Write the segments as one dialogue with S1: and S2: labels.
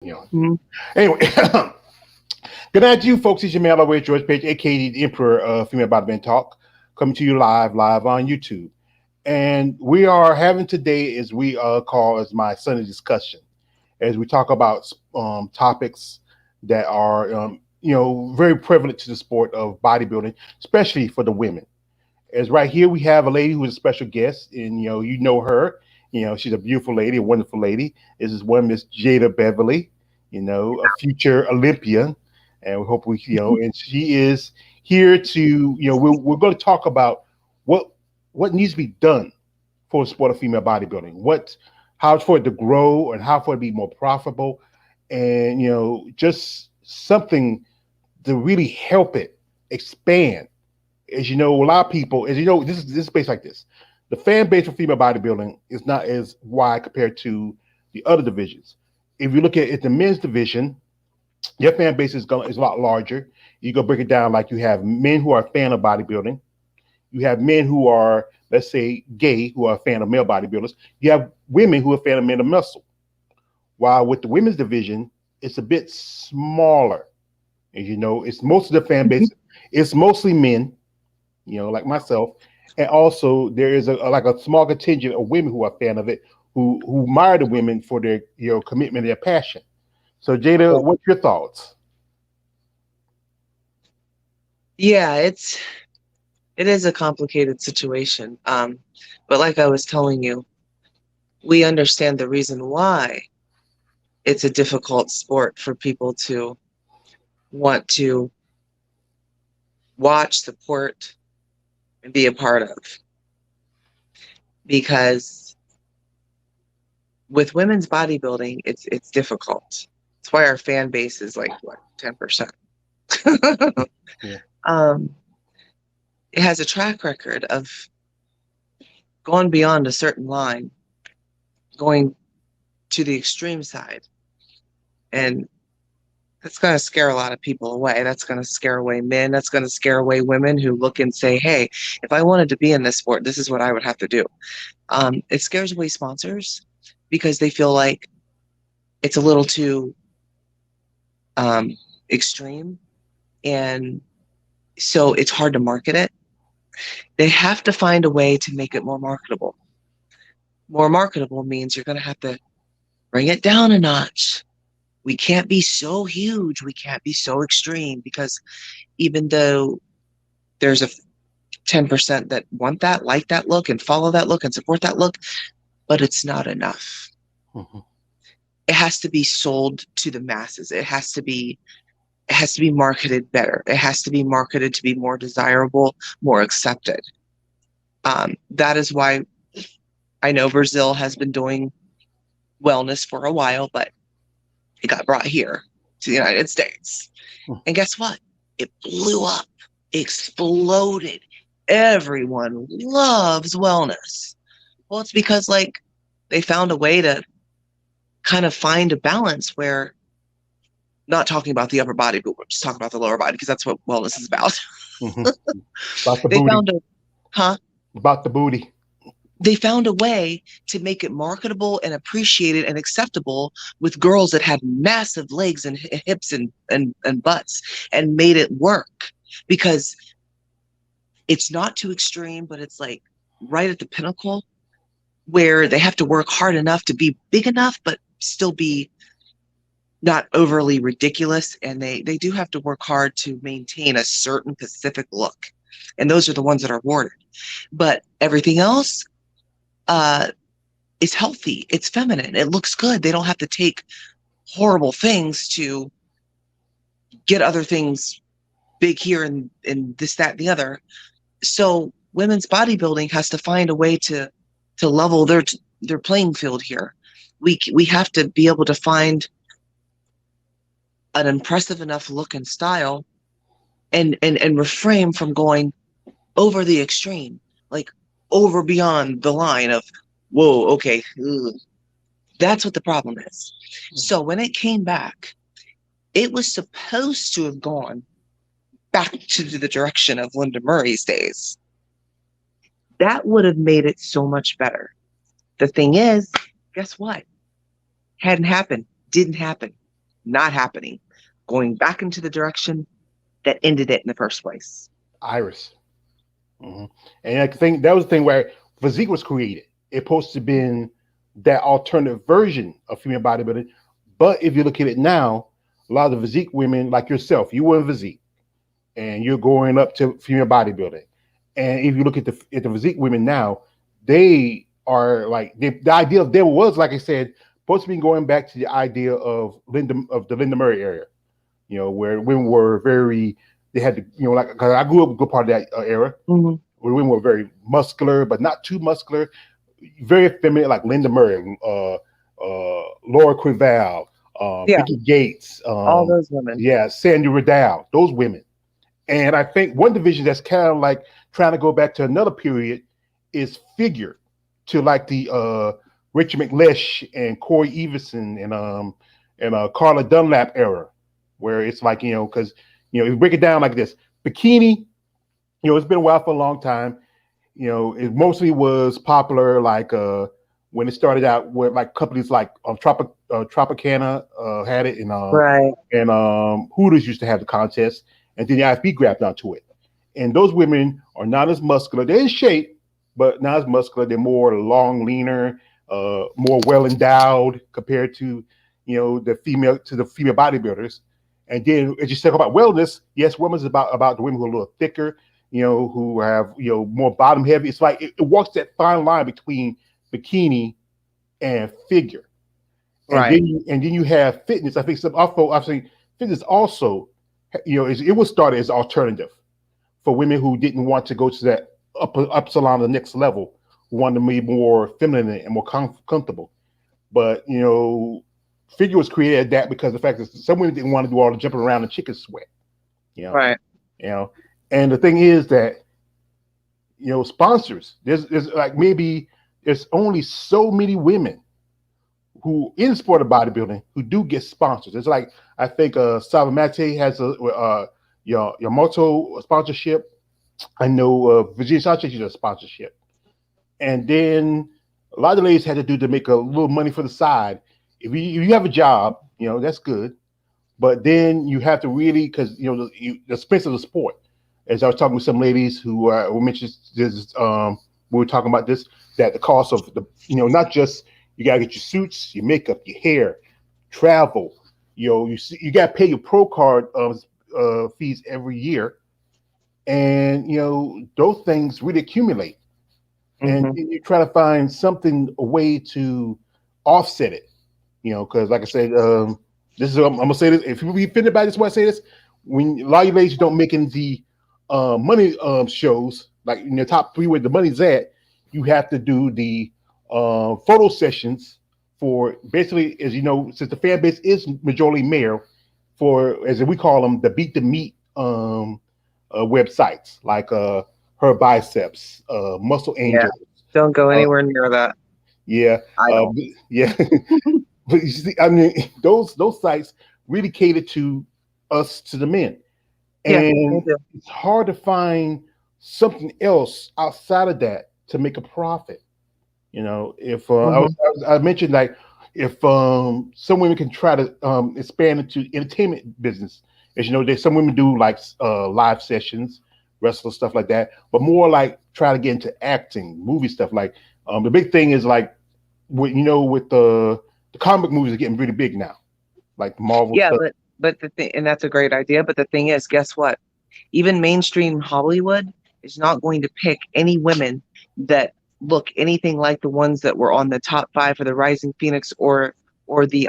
S1: You know.
S2: Mhm.
S1: Anyway, good night to you folks. It's your man, always George Page, aka the Emperor of Female Bodybuilding Talk, coming to you live on YouTube. And we are having today, as we call as my Sunday discussion, as we talk about topics that are, very prevalent to the sport of bodybuilding, especially for the women. As right here, we have a lady who is a special guest, and you know her. She's a beautiful lady, a wonderful lady. This is one Miss Jada Beverly, a future Olympian, and we hope and she is here to, we're going to talk about what what needs to be done for the sport of female bodybuilding. How for it to grow and how for it to be more profitable, and just something to really help it expand. As you know, a lot of people, as you know, this is based like this. The fan base for female bodybuilding is not as wide compared to the other divisions. If you look at the men's division, your fan base is a lot larger. You go break it down like you have men who are a fan of bodybuilding. You have men who are, let's say, gay, who are a fan of male bodybuilders. You have women who are a fan of men of muscle. While with the women's division, it's a bit smaller. As you know, it's most of the fan base. It's mostly men, like myself. And also there is like a small contingent of women who are a fan of it, who admire the women for their commitment and their passion. So Jada, what's your thoughts?
S2: Yeah, it is a complicated situation. But like I was telling you, we understand the reason why it's a difficult sport for people to want to watch, support, and be a part of. Because with women's bodybuilding, it's difficult. That's why our fan base is like what, 10%.
S1: Yeah.
S2: um, it has a track record of going beyond a certain line, going to the extreme side. And that's going to scare a lot of people away. That's going to scare away men. That's going to scare away women who look and say, hey, if I wanted to be in this sport, this is what I would have to do. It scares away sponsors because they feel like it's a little too um, extreme. And so it's hard to market it. They have to find a way to make it more marketable. More marketable means you're going to have to bring it down a notch. We can't be so huge. We can't be so extreme because even though there's a 10% that want that, like that look, and follow that look and support that look, but it's not enough.
S1: Mhm.
S2: It has to be sold to the masses. It has to be marketed better. It has to be marketed to be more desirable, more accepted. That is why I know Brazil has been doing wellness for a while, but it got brought here to the United States. And guess what? It blew up, exploded. Everyone loves wellness. Well, it's because like they found a way to kind of find a balance where not talking about the upper body, but we're just talking about the lower body because that's what wellness is about.
S1: Mhm. About the
S2: They
S1: booty.
S2: found a huh?
S1: About the booty.
S2: They found a way to make it marketable and appreciated and acceptable with girls that had massive legs and hips and butts and made it work because it's not too extreme, but it's like right at the pinnacle where they have to work hard enough to be big enough, but still be not overly ridiculous. And they do have to work hard to maintain a certain specific look. And those are the ones that are awarded. But everything else, uh, is healthy. It's feminine. It looks good. They don't have to take horrible things to get other things big here and this, that, and the other. So women's bodybuilding has to find a way to level their playing field here. We have to be able to find an impressive enough look and style and refrain from going over the extreme, like over beyond the line of, whoa, okay, ugh. That's what the problem is. So when it came back, it was supposed to have gone back to the direction of Linda Murray's days. That would have made it so much better. The thing is, guess what? Hadn't happened, didn't happen. not happening, going back into the direction that ended it in the first place.
S1: Iris. hmm And I think that was the thing where physique was created. It supposed to been that alternative version of female bodybuilding. But if you look at it now, a lot of the physique women like yourself, you were in physique and you're going up to female bodybuilding. And if you look at the physique women now, they are like the idea of them was, like I said, supposed to be going back to the idea of the Linda Murray area, where women were very, they had to, like, cause I grew up a good part of that era,
S2: Mm-hmm.
S1: where women were very muscular, but not too muscular, very feminine, like Linda Murray, Laura Creval,
S2: Yeah,
S1: Vicky Gates,
S2: all those women.
S1: yeah, Sandy Riddell, those women. And I think one division that's kind of like trying to go back to another period is figure, to like the Richard McLeish and Corey Everson and Carla Dunlap era, where it's like, because if you break it down like this, bikini, it's been a while for a long time. It mostly was popular like when it started out with like companies like Tropicana had it,
S2: Right.
S1: and Hooters used to have the contest, and then the IFB grabbed onto it. And those women are not as muscular. They're in shape, but not as muscular. They're more long, leaner, more well endowed compared to the female bodybuilders. And then as you talk about wellness, yes, women's about the women who are a little thicker, who have more bottom heavy. It's like it walks that fine line between bikini and figure.
S2: Right.
S1: And then you have fitness. I think some also I've seen fitness also, it was started as alternative for women who didn't want to go to that up salon, the next level, who wanted to be more feminine and more comfortable. But figure was created at that because the fact that some women didn't want to do all the jumping around and chicken sweat. You know,
S2: Right.
S1: you know. And the thing is that sponsors. There's like maybe there's only so many women who in sport of bodybuilding who do get sponsors. It's like I think Savamate has your Moto sponsorship. I know Virginia Sanchez has a sponsorship, and then a lot of the ladies had to do to make a little money for the side. If you have a job, that's good, but then you have to really because the expense of the sport. As I was talking with some ladies who mentioned this, we were talking about this, that the cost of the not just you gotta get your suits, your makeup, your hair, travel. You gotta pay your pro card fees every year, and those things really accumulate, and
S2: Mm-hmm.
S1: you try to find something a way to offset it. Because like I said, this is I'm gonna say this. If you be offended by this, why I say this, when a lot of you ladies don't make in the money shows, like in the top three where the money's at, you have to do the photo sessions for basically, as you know, since the fan base is majority male, for as we call them, the beat the meat websites like her biceps, muscle
S2: Yeah.
S1: angels,
S2: Don't go
S1: uh,
S2: anywhere near that.
S1: yeah,
S2: I don't.
S1: yeah. But you see, I mean, those sites really cater to us, to the men,
S2: Yeah, they
S1: and
S2: do.
S1: it's hard to find something else outside of that to make a profit. If
S2: Mm-hmm.
S1: I mentioned like if some women can try to expand into entertainment business, as you know, there's some women do like live sessions, wrestle stuff like that, but more like try to get into acting, movie stuff. Like the big thing is like with the comic movies are getting really big now, like the Marvel
S2: Yeah,
S1: stuff.
S2: but the thing, and that's a great idea. But the thing is, guess what? Even mainstream Hollywood is not going to pick any women that look anything like the ones that were on the top five for the Rising Phoenix or the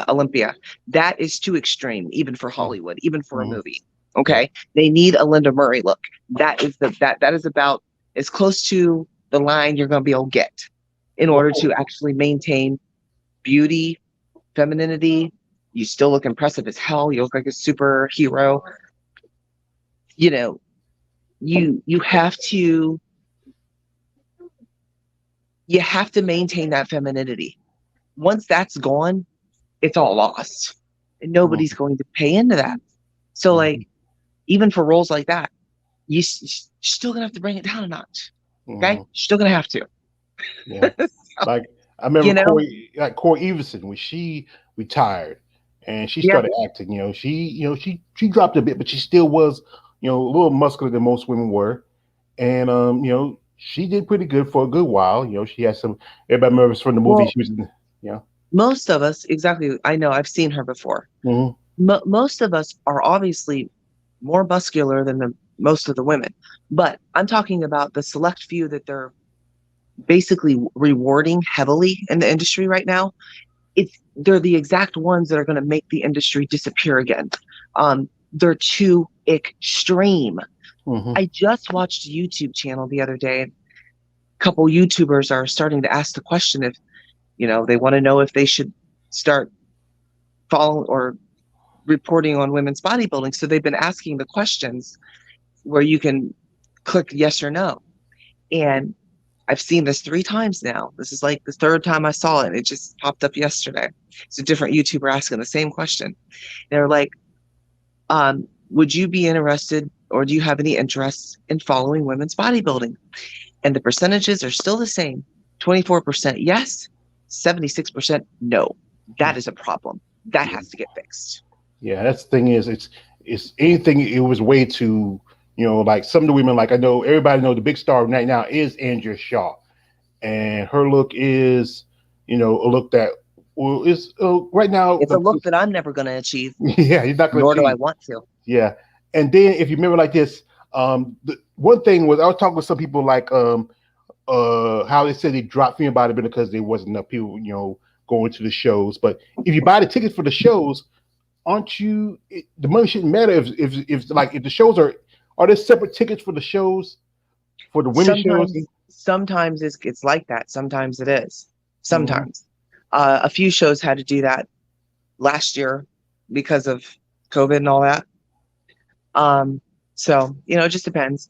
S2: Olympia. That is too extreme, even for Hollywood, even for a
S1: Mm-hmm.
S2: movie.
S1: Yeah.
S2: Okay, they need a Linda Murray look. That is about as close to the line you're going to be able to get in order to actually maintain beauty, femininity. You still look impressive as hell. You look like a superhero. You know, you have to maintain that femininity. Once that's gone, it's all lost. And nobody's
S1: Mm-hmm.
S2: going to pay into that. So
S1: Mm-hmm.
S2: like even for roles like that, you're still gonna have to bring it down a notch. Okay?
S1: Mm-hmm.
S2: You're still gonna have to.
S1: Yeah.
S2: So,
S1: Like I remember
S2: you know?
S1: Corey Everson when she retired. and she
S2: Yeah.
S1: started acting. She dropped a bit, but she still was, a little muscular than most women were. And she did pretty good for a good while. She had some. Everybody remembers from the movie
S2: Well,
S1: she was in. Yeah.
S2: most of us, exactly. I know I've seen her before.
S1: Mm-hmm.
S2: Most of us are obviously more muscular than most of the women, but I'm talking about the select few that they're basically rewarding heavily in the industry right now. They're the exact ones that are going to make the industry disappear again. They're too extreme.
S1: Mm-hmm.
S2: I just watched a YouTube channel the other day. A couple YouTubers are starting to ask the question if, they want to know if they should start following or reporting on women's bodybuilding. So they've been asking the questions where you can click yes or no. And I've seen this 3 times now. This is like the third time I saw it. It just popped up yesterday. It's a different YouTuber asking the same question. They're like, would you be interested or do you have any interest in following women's bodybuilding? And the percentages are still the same. 24% yes, 76% no. That is a problem. That
S1: Yeah.
S2: has to get fixed.
S1: Yeah, that's the thing is it's anything. It was way too, like some of the women, like I know everybody know the big star right now is Andrea Shaw, and her look is, a look that, well, is right now
S2: It's a look that I'm never going to achieve,
S1: yeah, you're not going to
S2: nor do I
S1: achieve.
S2: want to.
S1: Yeah, and then if you remember like this, the one thing was I was talking with some people like how they said they dropped female bodybuilding because there wasn't enough people, going to the shows. But if you buy the tickets for the shows, aren't you? The money shouldn't matter if the shows are there separate tickets for the shows for the women's shows?
S2: Sometimes it's like that. Sometimes it is.
S1: Mm-hmm.
S2: Sometimes. A few shows had to do that last year because of COVID and all that. So, it just depends.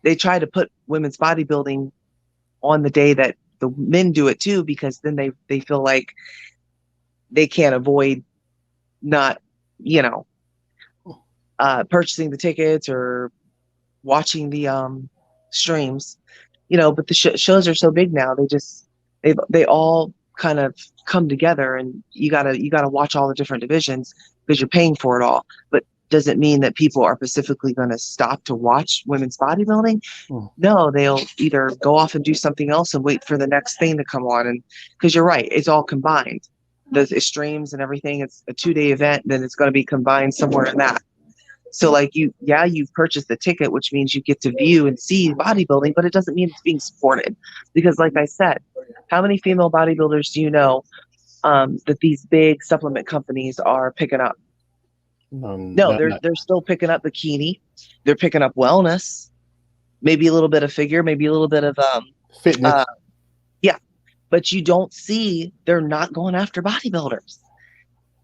S2: They try to put women's bodybuilding on the day that the men do it too, because then they feel like they can't avoid not, you know, purchasing the tickets or watching the streams, but the shows are so big now. They all kind of come together, and you gotta watch all the different divisions because you're paying for it all. But does it mean that people are specifically going to stop to watch women's bodybuilding? No, they'll either go off and do something else and wait for the next thing to come on. And because you're right, it's all combined. The streams and everything, it's a 2-day event, then it's going to be combined somewhere in that. So like you've purchased the ticket, which means you get to view and see bodybuilding, but it doesn't mean it's being supported. Because like I said, how many female bodybuilders do you know that these big supplement companies are picking up? No,
S1: Not
S2: they're still picking up bikini. They're picking up wellness, maybe a little bit of figure, maybe a little bit of
S1: fitness.
S2: yeah. But you don't see they're not going after bodybuilders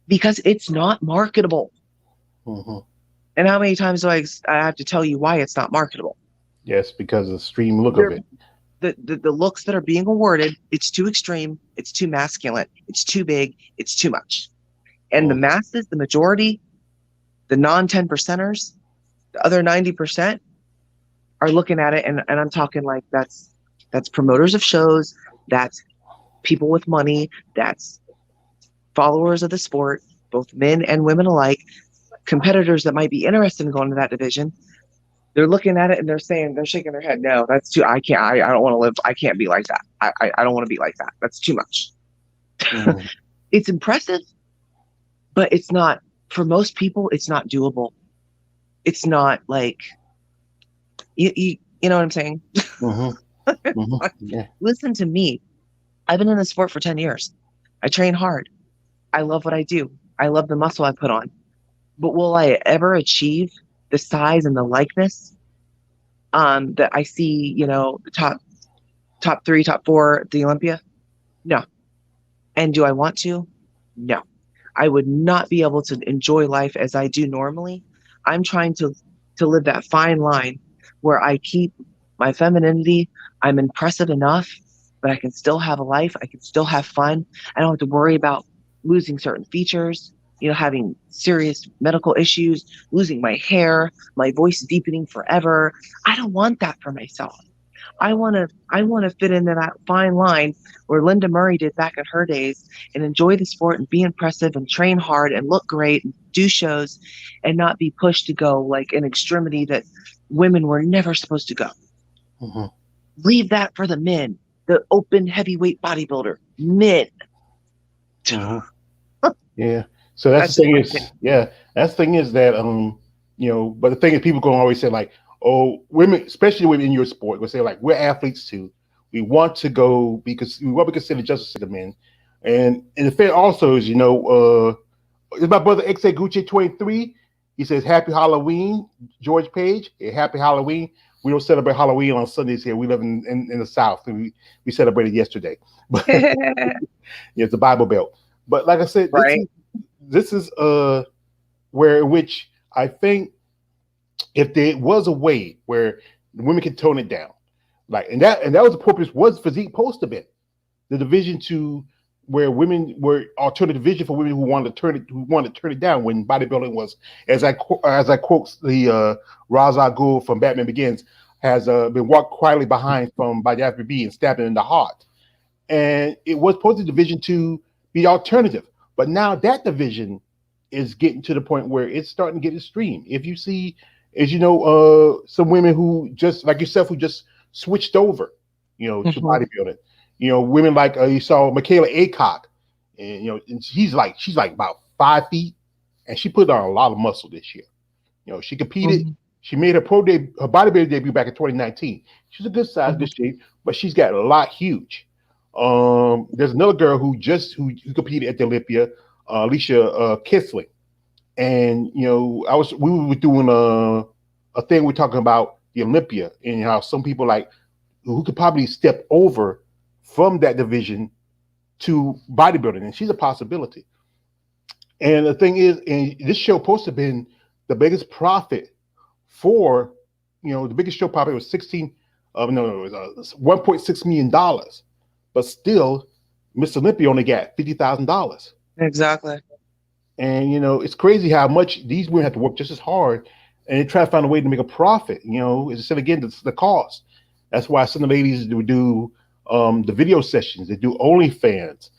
S2: because it's not marketable.
S1: Mm-hmm.
S2: And how many times do I have to tell you why it's not marketable?
S1: Yes, because of the stream look of
S2: They're,
S1: it.
S2: the looks that are being awarded, it's too extreme, it's too masculine, it's too big, it's too much. And the masses, the majority, the non 10 percenters, the other 90% are looking at it, and I'm talking like that's promoters of shows, that's people with money, that's followers of the sport, both men and women alike, competitors that might be interested in going to that division. They're looking at it and they're shaking their head. No, that's too, I can't, I don't want to live. I can't be like that. I don't want to be like that. That's too much.
S1: Mm-hmm.
S2: It's impressive, but it's not, for most people, it's not doable. It's not like, you know what I'm saying?
S1: Mm-hmm. Mm-hmm. Yeah.
S2: Listen to me. I've been in the sport for 10 years. I train hard. I love what I do. I love the muscle I put on. But will I ever achieve the size and the likeness that I see, the top 3, top 4 at the Olympia? No. And do I want to? No. I would not be able to enjoy life as I do normally. I'm trying to live that fine line where I keep my femininity. I'm impressive enough, but I can still have a life. I can still have fun. I don't have to worry about losing certain features, having serious medical issues, losing my hair, my voice deepening forever. I don't want that for myself. I want to fit into that fine line where Linda Murray did back in her days and enjoy the sport and be impressive and train hard and look great and do shows and not be pushed to go like an extremity that women were never supposed to go.
S1: Hmm.
S2: Leave that for the men, the open heavyweight bodybuilder, men.
S1: Hmm. Yeah. So that's the
S2: That's just
S1: thing
S2: my
S1: is, yeah, that's the thing is that but the thing is, people gonna always say like, oh, women, especially women in your sport, will say like, we're athletes too. We want to go because we want to be considered just as the men. And the fact also is, it's my brother XA Gucci 23. He says, Happy Halloween, George Page. Yeah, happy Halloween. We don't celebrate Halloween on Sundays here. We live in the South. And we celebrated yesterday. But
S2: thing.
S1: yeah, it's the Bible Belt. But like I said, this
S2: Right?
S1: is this is where in which I think if there was a way where women could tone it down, like and that was the purpose was physique post event, the division to where women were alternative division for women who wanted to turn it down when bodybuilding was as I quote the Ra's al Ghul from Batman Begins has been walked quietly behind from by the FBB and stabbed him in the heart, and it was supposed to division to be alternative, but now that division is getting to the point where it's starting to get extreme. If you see, as you know, some women who just like yourself who just switched over, to
S2: Hmm.
S1: bodybuilding. Women like you saw Michaela Aycock, and and she's like about 5 feet, and she put on a lot of muscle this year. She competed.
S2: Hmm.
S1: She made her bodybuilding debut back in 2019. She's a good size,
S2: Hmm.
S1: good shape, but she's got a lot huge. There's another girl who competed at the Olympia, Alicia Kisling, and we were doing a thing we're talking about the Olympia and how some people like who could probably step over from that division to bodybuilding, and she's a possibility. And the thing is, and this show supposed to have been the biggest profit for, the biggest show profit was 16, no, it was $1.6 million, but still, Miss Olympia only got $50,000.
S2: Exactly.
S1: And it's crazy how much these women have to work just as hard and try to find a way to make a profit. As I said again, the cost. That's why some of the ladies do the video sessions. They do OnlyFans.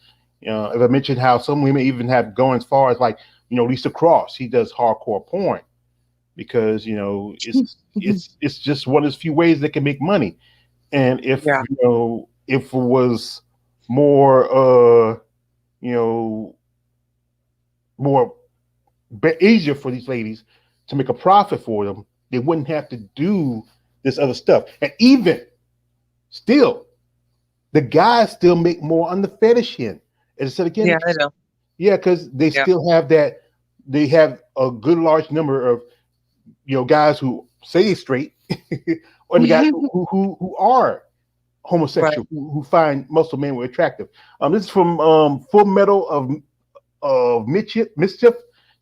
S1: As I mentioned, how some women even have gone as far as like Lisa Cross. He does hardcore porn because it's just one of the few ways they can make money. And
S2: Yeah.
S1: if it was more you know more easier for these ladies to make a profit for them, they wouldn't have to do this other stuff. And even still, the guys still make more on the fetish end. And I said again,
S2: Yeah, I know.
S1: yeah, because they
S2: Yeah.
S1: still have that. They have a good large number of guys who say they're straight, or the guys who are
S2: Right.
S1: homosexual who find muscle men were attractive. This is from Full Metal of Mischief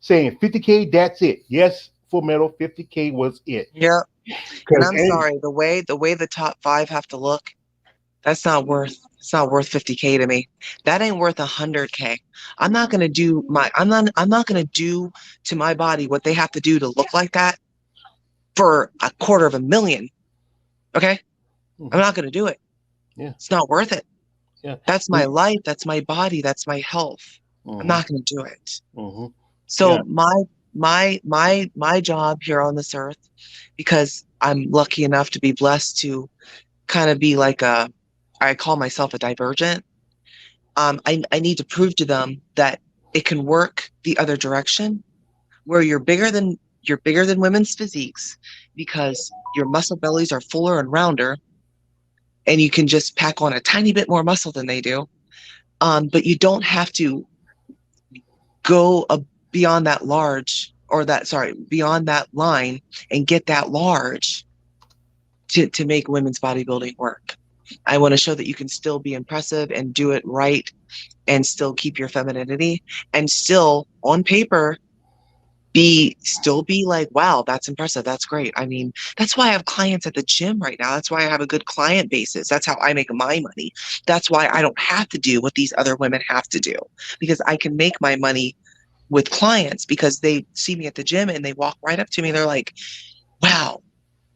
S1: saying 50K, that's it. Yes, Full Metal 50K was it.
S2: Yeah. And
S1: Because
S2: I'm sorry, the way the top five have to look, it's not worth 50K to me. That ain't worth 100K. I'm not gonna do to my body what they have to do to look like that for a quarter of a million. Okay? I'm
S1: mm-hmm,
S2: not gonna do it.
S1: yeah,
S2: It's not worth it.
S1: yeah,
S2: That's my
S1: mm-hmm,
S2: life, that's my body, that's my health. I'm
S1: mm-hmm,
S2: not gonna do it.
S1: mm-hmm, yeah,
S2: So my job here on this earth, because I'm lucky enough to be blessed to kind of be like I call myself a divergent. I need to prove to them that it can work the other direction, where you're bigger than women's physiques because your muscle bellies are fuller and rounder, and you can just pack on a tiny bit more muscle than they do. But you don't have to go beyond that large or that sorry beyond that line and get that large to make women's bodybuilding work. I want to show that you can still be impressive and do it right and still keep your femininity and still on paper be like, wow, that's impressive, that's great. I mean, that's why I have clients at the gym right now. That's why I have a good client basis. That's how I make my money. That's why I don't have to do what these other women have to do, because I can make my money with clients because they see me at the gym and they walk right up to me. They're like, wow,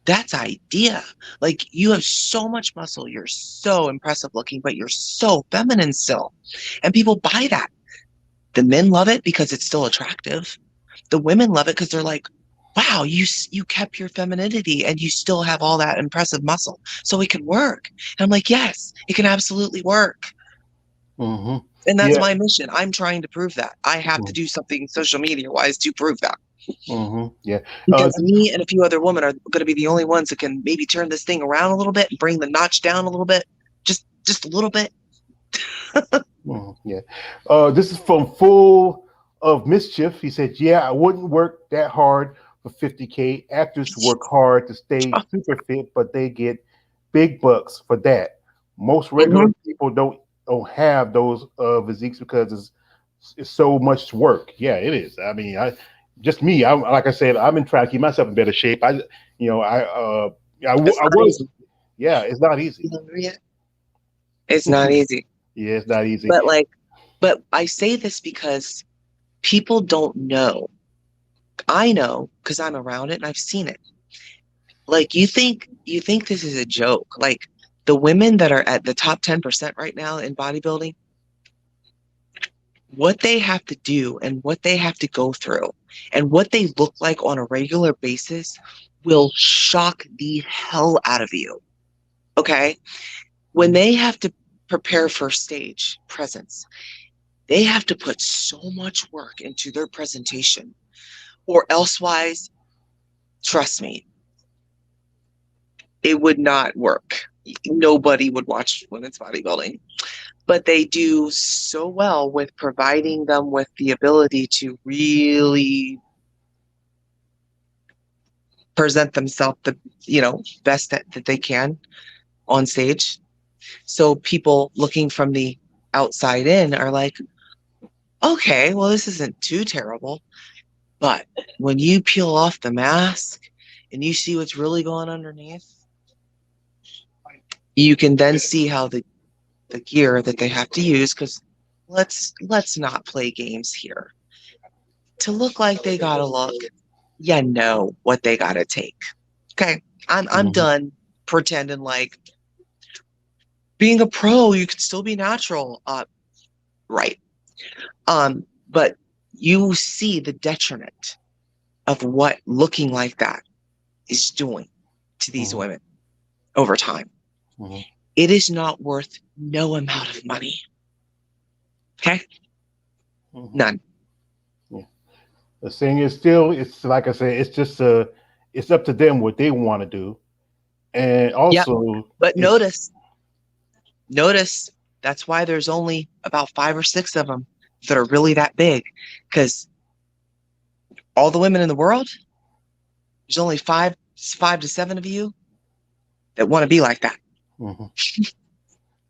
S2: That's idea. Like you have so much muscle, you're so impressive looking, but you're so feminine still. And people buy that. The men love it because it's still attractive. The women love it because they're like, wow, you kept your femininity and you still have all that impressive muscle. So it can work. And I'm like, yes, it can absolutely work.
S1: Hmm.
S2: And that's
S1: Yeah.
S2: my mission. I'm trying to prove that. I have to do something social media wise to prove that.
S1: Hmm. Yeah.
S2: Because me and a few other women are going to be the only ones that can maybe turn this thing around a little bit and bring the notch down a little bit. Just a little bit.
S1: Yeah. This is from Full of Mischief. He said, "Yeah, I wouldn't work that hard for 50K. Actors work hard to stay super fit, but they get big bucks for that. Most regular
S2: Mhm.
S1: people don't have those physiques because it's so much work. Yeah, it is. I mean, I just me. I like I said, I'm in trying to keep myself in better shape.
S2: It's
S1: I
S2: not
S1: was.
S2: easy.
S1: Yeah, it's not easy.
S2: You hungry yet? It's not easy.
S1: Yeah, it's not easy.
S2: But like, but I say this because people don't know. I know because I'm around it and I've seen it. Like you think this is a joke. Like the women that are at the top 10% right now in bodybuilding, what they have to do and what they have to go through and what they look like on a regular basis will shock the hell out of you. Okay? When they have to prepare for stage presence, they have to put so much work into their presentation, or elsewise, trust me, it would not work. Nobody would watch women's bodybuilding, but they do so well with providing them with the ability to really present themselves the best that they can on stage. So people looking from the outside in are like, okay, well, this isn't too terrible. But when you peel off the mask and you see what's really going underneath, you can then see how the gear that they have to use, because let's not play games here. To look like they gotta look, you know what they gotta take. Okay. I'm
S1: Mhm.
S2: done pretending like being a pro, you can still be natural. Right. But you see the detriment of what looking like that is doing to these
S1: Mhm.
S2: women over time.
S1: Mhm.
S2: It is not worth no amount of money. Okay?
S1: Mhm.
S2: None.
S1: Yeah. The thing is still, it's like I said, it's just it's up to them what they want to do, and
S2: Yep.
S1: also
S2: But
S1: it's.
S2: notice that's why there's only about 5 or 6 of them that are really that big. Because all the women in the world, there's only five to seven of you that want to be like that.
S1: Mhm.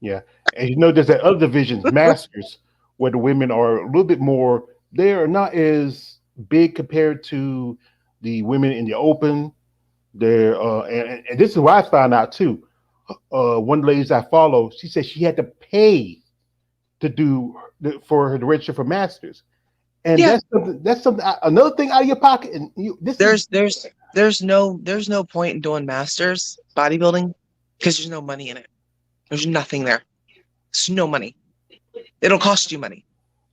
S1: Yeah, and there's that other divisions, masters, where the women are a little bit more. They are not as big compared to the women in the open. They're and this is what I found out too. One of the ladies I follow, she said she had to pay to for her to register for masters, and
S2: Yeah.
S1: that's something another thing out of your pocket. And this is.
S2: There's no point in doing masters bodybuilding because there's no money in it. There's nothing there. There's no money. It'll cost you money.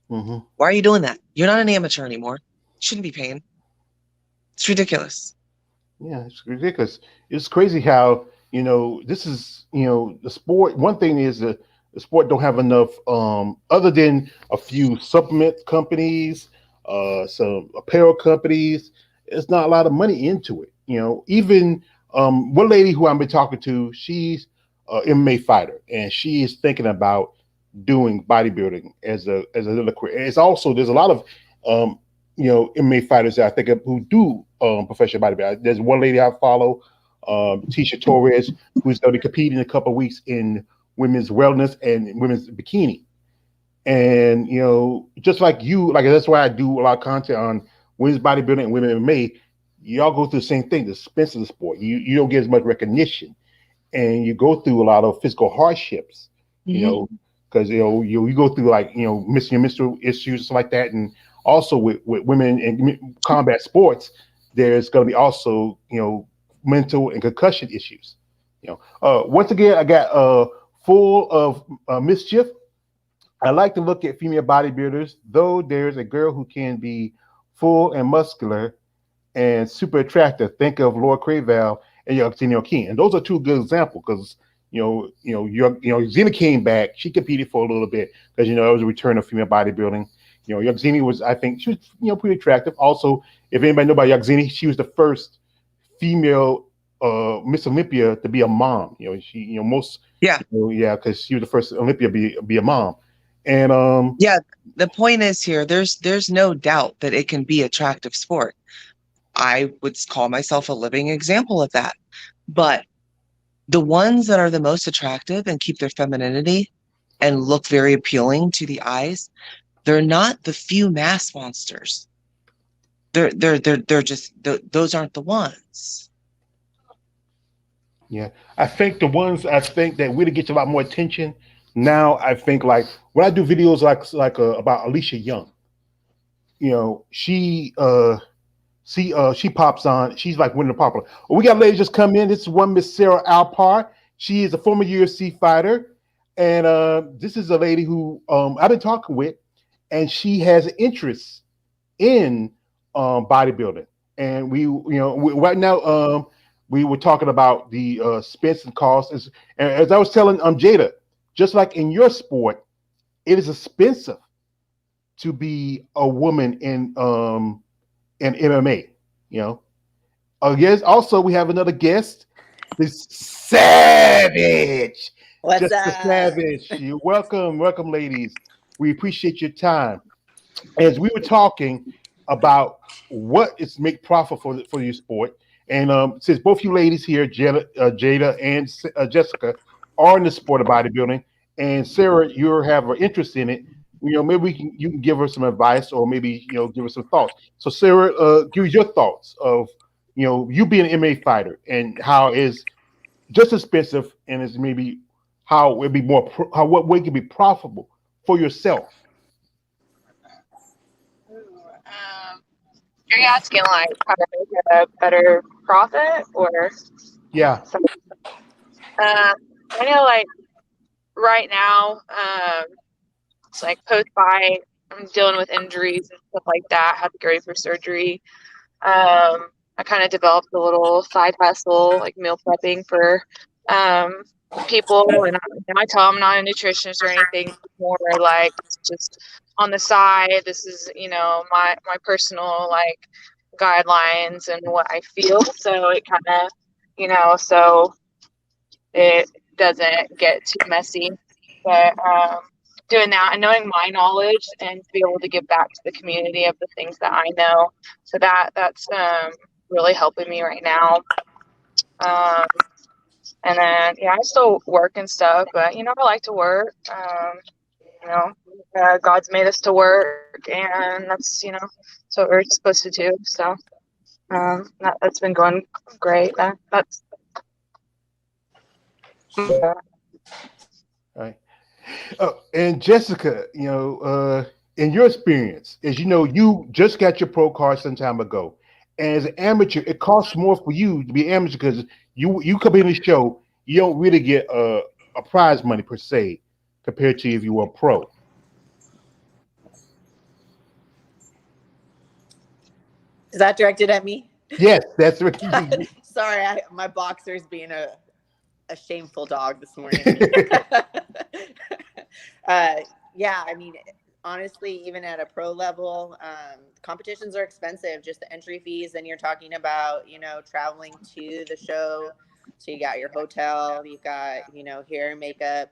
S1: Mhm.
S2: Why are you doing that? You're not an amateur anymore. You shouldn't be paying. It's ridiculous.
S1: Yeah, it's ridiculous. It's crazy how this is the sport. One thing is the sport don't have enough other than a few supplement companies, some apparel companies. It's not a lot of money into it. Even one lady who I've been talking to, she's a MMA fighter, and she is thinking about doing bodybuilding as a little career. And it's also there's a lot of um, MMA fighters that I think of who do professional bodybuilding. There's one lady I follow, Tisha Torres, who's going to compete in a couple of weeks in women's wellness and women's bikini. And just like like that's why I do a lot of content on women's bodybuilding and women MMA. Y'all go through the same thing, the expense of the sport. You don't get as much recognition, and you go through a lot of physical hardships. You
S2: Mm-hmm.
S1: know, because you go through like missing your menstrual issues and stuff like that, and also with women in combat sports, there's going to be also mental and concussion issues. Once again, I got full of mischief. I like to look at female bodybuilders, though there's a girl who can be full and muscular and super attractive. Think of Laura Craval and Xenia King, and those are two good examples because Xenia came back. She competed for a little bit because it was a return of female bodybuilding. Xenia was, I think, she was pretty attractive. Also, if anybody know about Xenia, she was the first female Miss Olympia to be a mom. Most
S2: Yeah.
S1: yeah, because she was the first Olympia be a mom, and
S2: Yeah. The point is here, there's no doubt that it can be attractive sport. I would call myself a living example of that. But the ones that are the most attractive and keep their femininity and look very appealing to the eyes, they're not the few mass monsters. They're just those aren't the ones.
S1: yeah, I think the ones I think that really gets a lot more attention now. I think like when I do videos like about Alicia Young, she pops on. She's like winning the popular. Oh, we got ladies just come in. This is one Miss Sarah Alpar. She is a former UFC fighter, and this is a lady who I've been talking with, and she has an interest in bodybuilding. And right now we were talking about the expense and costs. And as I was telling Jada, just like in your sport, it is expensive to be a woman in MMA. Yes. Also, we have another guest, this Savage.
S3: What's
S1: Just the
S3: up?
S1: Savage. You're welcome, ladies. We appreciate your time. As we were talking about what is make profit for your sport, and since both you ladies here, Jada and Jessica, are in the sport of bodybuilding, and Sarah, you have an interest in it. Maybe you can give her some advice, or maybe give her some thoughts. So, Sarah, give us your thoughts of you being an MMA fighter and how it's just expensive, and it's maybe how it'd be how what way it can be profitable for yourself.
S4: You're asking like how to make a better profit or
S1: Yeah.
S4: something. I know like right now, it's like post fight, I'm dealing with injuries and stuff like that. Had to go for surgery. I kind of developed a little side hustle, like meal prepping for um, people. And I tell them I'm not a nutritionist or anything, more like it's just on the side. This is, my personal like guidelines and what I feel. So it kind of, so it doesn't get too messy. But doing that and knowing my knowledge and to be able to give back to the community of the things that I know. So that's really helping me right now. Um, and then I still work and stuff, but I like to work. God's made us to work, and that's that's what we're supposed to do. So that's been going great. That's
S1: Right. And Jessica, in your experience, as you just got your pro card some time ago. And as an amateur, it costs more for you to be amateur because you come in the show, you don't really get a prize money per se compared to if you were a pro.
S3: Is that directed at me?
S1: Yes, that's what.
S3: Sorry, my boxer's being a shameful dog this morning. Yeah, I mean, honestly, even at a pro level, competitions are expensive. Just the entry fees. Then you're talking about, traveling to the show. So you got your hotel, you've got, hair and makeup,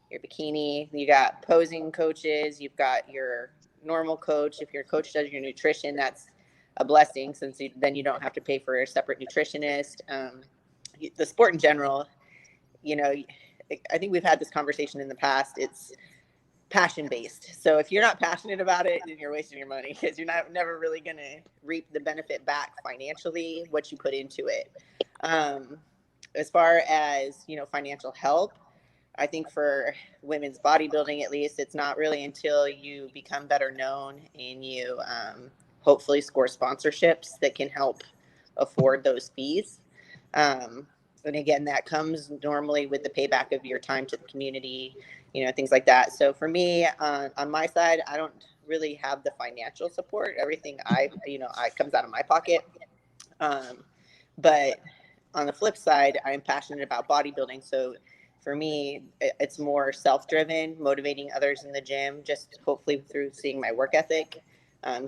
S3: your bikini, you got posing coaches, you've got your normal coach. If your coach does your nutrition, that's a blessing since then you don't have to pay for a separate nutritionist. The sport in general, I think we've had this conversation in the past. It's passion based. So if you're not passionate about it, then you're wasting your money because you're never really going to reap the benefit back financially what you put into it. As far as financial help, I think for women's bodybuilding, at least, it's not really until you become better known and you hopefully score sponsorships that can help afford those fees. And again, that comes normally with the payback of your time to the community, things like that. So for me, on my side, I don't really have the financial support. Everything I comes out of my pocket. But on the flip side, I'm passionate about bodybuilding. So for me, it's more self-driven, motivating others in the gym, just hopefully through seeing my work ethic,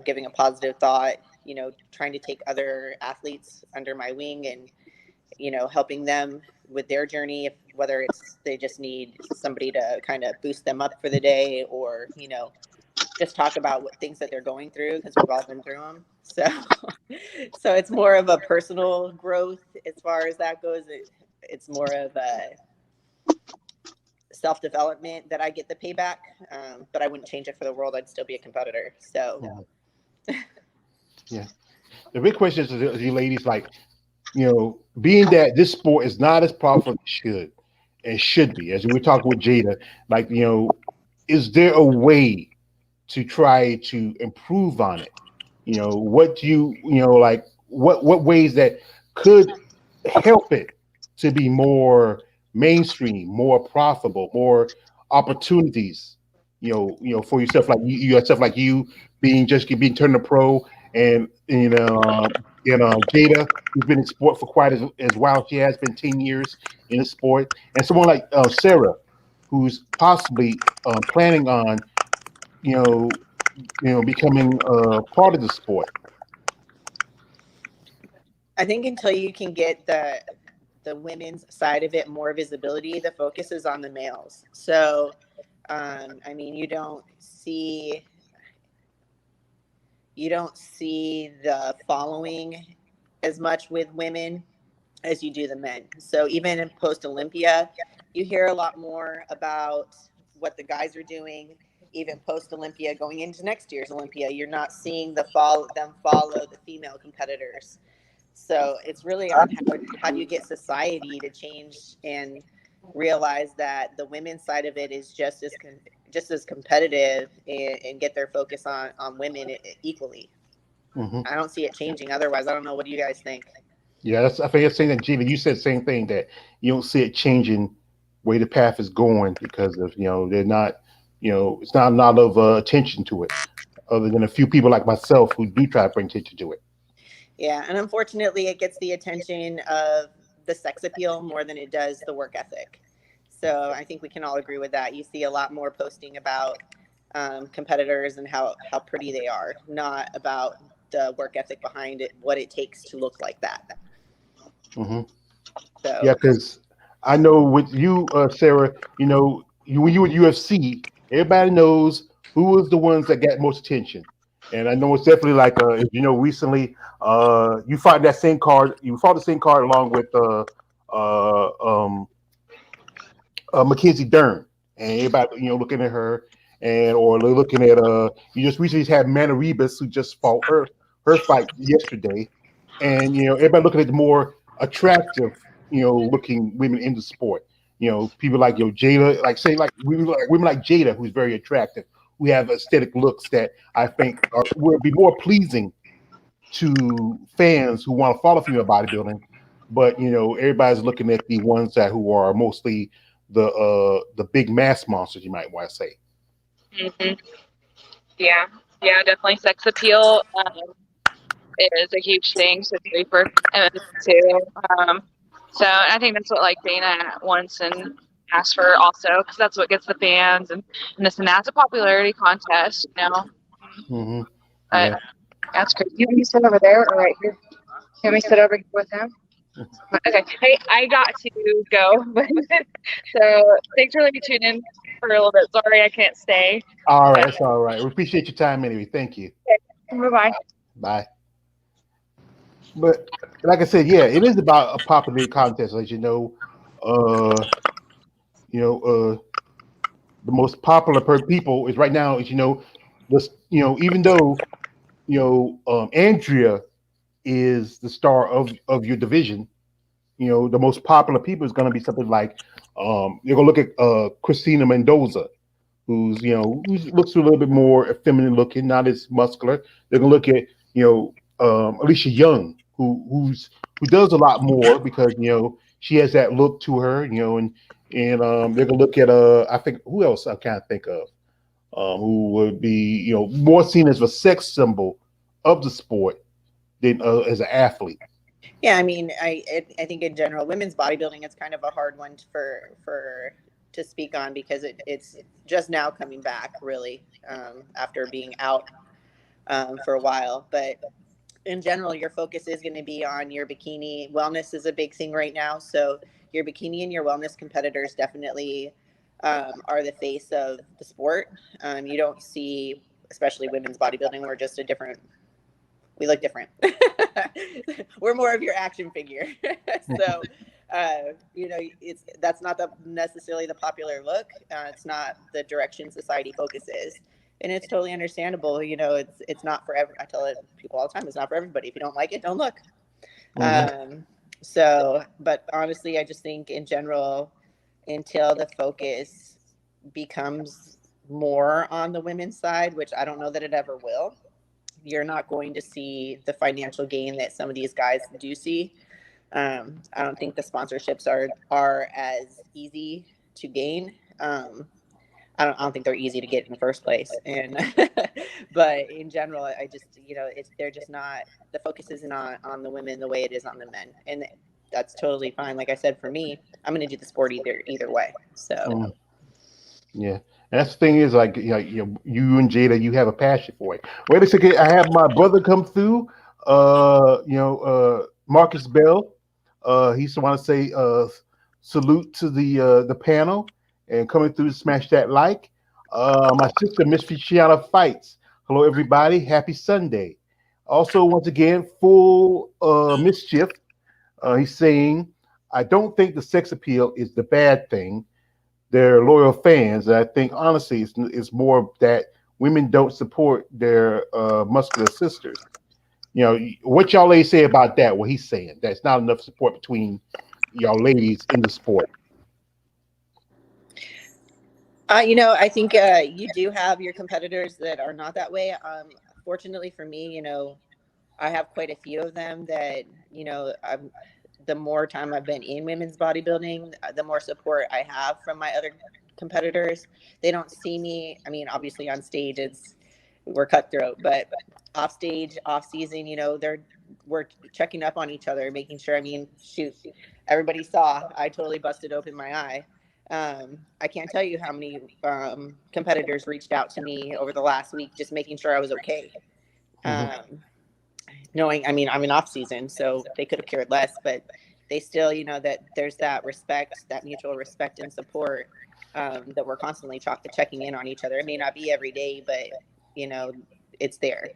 S3: giving a positive thought, trying to take other athletes under my wing and, helping them with their journey, whether it's they just need somebody to kind of boost them up for the day or, just talk about what things that they're going through because we've all been through them. So, so it's more of a personal growth as far as that goes. It's more of a self-development that I get the payback, but I wouldn't change it for the world. I'd still be a competitor. So,
S1: yeah. The big question is to you ladies, like, being that this sport is not as powerful as it should and should be, as we were talking with Jada, like, is there a way to try to improve on it? What do like what ways that could help it to be more mainstream, more profitable, more opportunities, for yourself, like you yourself, like you being turned to pro, and Jada, who's been in sport for quite as while she has been 10 years in the sport, and someone like Sarah, who's possibly planning on you know becoming part of the sport.
S3: I think until you can get the women's side of it more visibility, the focus is on the males. So, I mean, you don't see the following as much with women as you do the men. So even in post Olympia, you hear a lot more about what the guys are doing. Even post Olympia, going into next year's Olympia, you're not seeing them follow the female competitors. So it's really on how do you get society to change and realize that the women's side of it is just as competitive, and get their focus on women equally.
S1: Hmm.
S3: I don't see it changing otherwise. I don't know. What do you guys think?
S1: Yeah, I think it's saying that, Gina, you said the same thing, that you don't see it changing where the path is going because of they're not it's not a lot of attention to it, other than a few people like myself who do try to bring attention to it.
S3: Yeah, and unfortunately, it gets the attention of the sex appeal more than it does the work ethic. So I think we can all agree with that. You see a lot more posting about competitors and how pretty they are, not about the work ethic behind it, what it takes to look like that.
S1: Hmm. Yeah,
S3: So
S1: because I know with you, Sarah, when you were UFC, everybody knows who was the ones that got most attention. And I know it's definitely like, recently you fought the same card along with uh, um, Mackenzie Dern, and everybody looking at her, and or they're looking at you just recently had Mana Rebus, who just fought her fight yesterday, and everybody looking at the more attractive looking women in the sport. People like Jada, like say like women like Jada, who's very attractive, who have aesthetic looks that I think will be more pleasing to fans who want to follow female bodybuilding. But everybody's looking at the ones that who are mostly the big mass monsters, you might want to say.
S4: Hmm. Yeah, yeah, definitely. Sex appeal is a huge thing, especially for MMA too. So I think that's what like Dana wants and asks for also, because that's what gets the fans and this and that. It's a popularity contest.
S1: Hmm.
S4: But
S1: Yeah.
S4: that's crazy. You want me to sit over there or right here? You want me to sit over here with him? Okay. Hey, I got to go. So thanks for letting me tune in for a little bit. Sorry I can't stay.
S1: All right,
S4: But
S1: that's all right. We appreciate your time anyway. Thank you.
S4: bye bye.
S1: Bye. But like I said, yeah, it is about a popularity contest, as you know. Uh, you know, the most popular people is right now is this even though Andrea is the star of your division, the most popular people is going to be something like you're going to look at Christina Mendoza, who looks a little bit more feminine looking, not as muscular. They're going to look at Alicia Young, who does a lot more because she has that look to her, and they're gonna look at I think who else I can't think of who would be more seen as a sex symbol of the sport than as an athlete.
S3: Yeah, I mean, I think in general, women's bodybuilding is kind of a hard one for to speak on because it's just now coming back really after being out for a while. But in general, your focus is going to be on your bikini. Wellness is a big thing right now, so your bikini and your wellness competitors definitely are the face of the sport. You don't see, especially women's bodybuilding, we're just a different we look different. We're more of your action figure. So, that's not necessarily the popular look. It's not the direction society focuses, and it's totally understandable. It's not for every. I tell it people all the time. It's not for everybody. If you don't like it, don't look.
S1: Mm-hmm.
S3: But honestly, I just think in general, until the focus becomes more on the women's side, which I don't know that it ever will, you're not going to see the financial gain that some of these guys do see. I don't think the sponsorships are as easy to gain. I don't think they're easy to get in the first place. And but in general, I just they're just not, the focus isn't on the women the way it is on the men, and that's totally fine. Like I said, for me, I'm going to do the sport either way. So.
S1: Mm. Yeah, and that's the thing is like you and Jada, you have a passion for it. Wait a second, I have my brother come through. Marcus Bell. He just want to say salute to the panel and coming through to smash that like. My sister Miss Fichiana Fights. Hello everybody, happy Sunday. Also, once again, full mischief. He's saying, I don't think the sex appeal is the bad thing. They're loyal fans. I think honestly, it's more that women don't support their muscular sisters. What y'all ladies say about that? What he's saying, that's not enough support between y'all ladies in the sport.
S3: I think you do have your competitors that are not that way. Fortunately for me, I have quite a few of them that, the more time I've been in women's bodybuilding, the more support I have from my other competitors. They don't see me. I mean, obviously on stage, we're cutthroat, but off stage, off season, we're checking up on each other, making sure. I mean, shoot, everybody saw I totally busted open my eye. I can't tell you how many competitors reached out to me over the last week, just making sure I was okay.
S1: Mm-hmm.
S3: Knowing, I mean, I'm in off season, so they could have cared less, but they still, that there's that respect, that mutual respect and support, that we're constantly checking in on each other. It may not be every day, but it's there.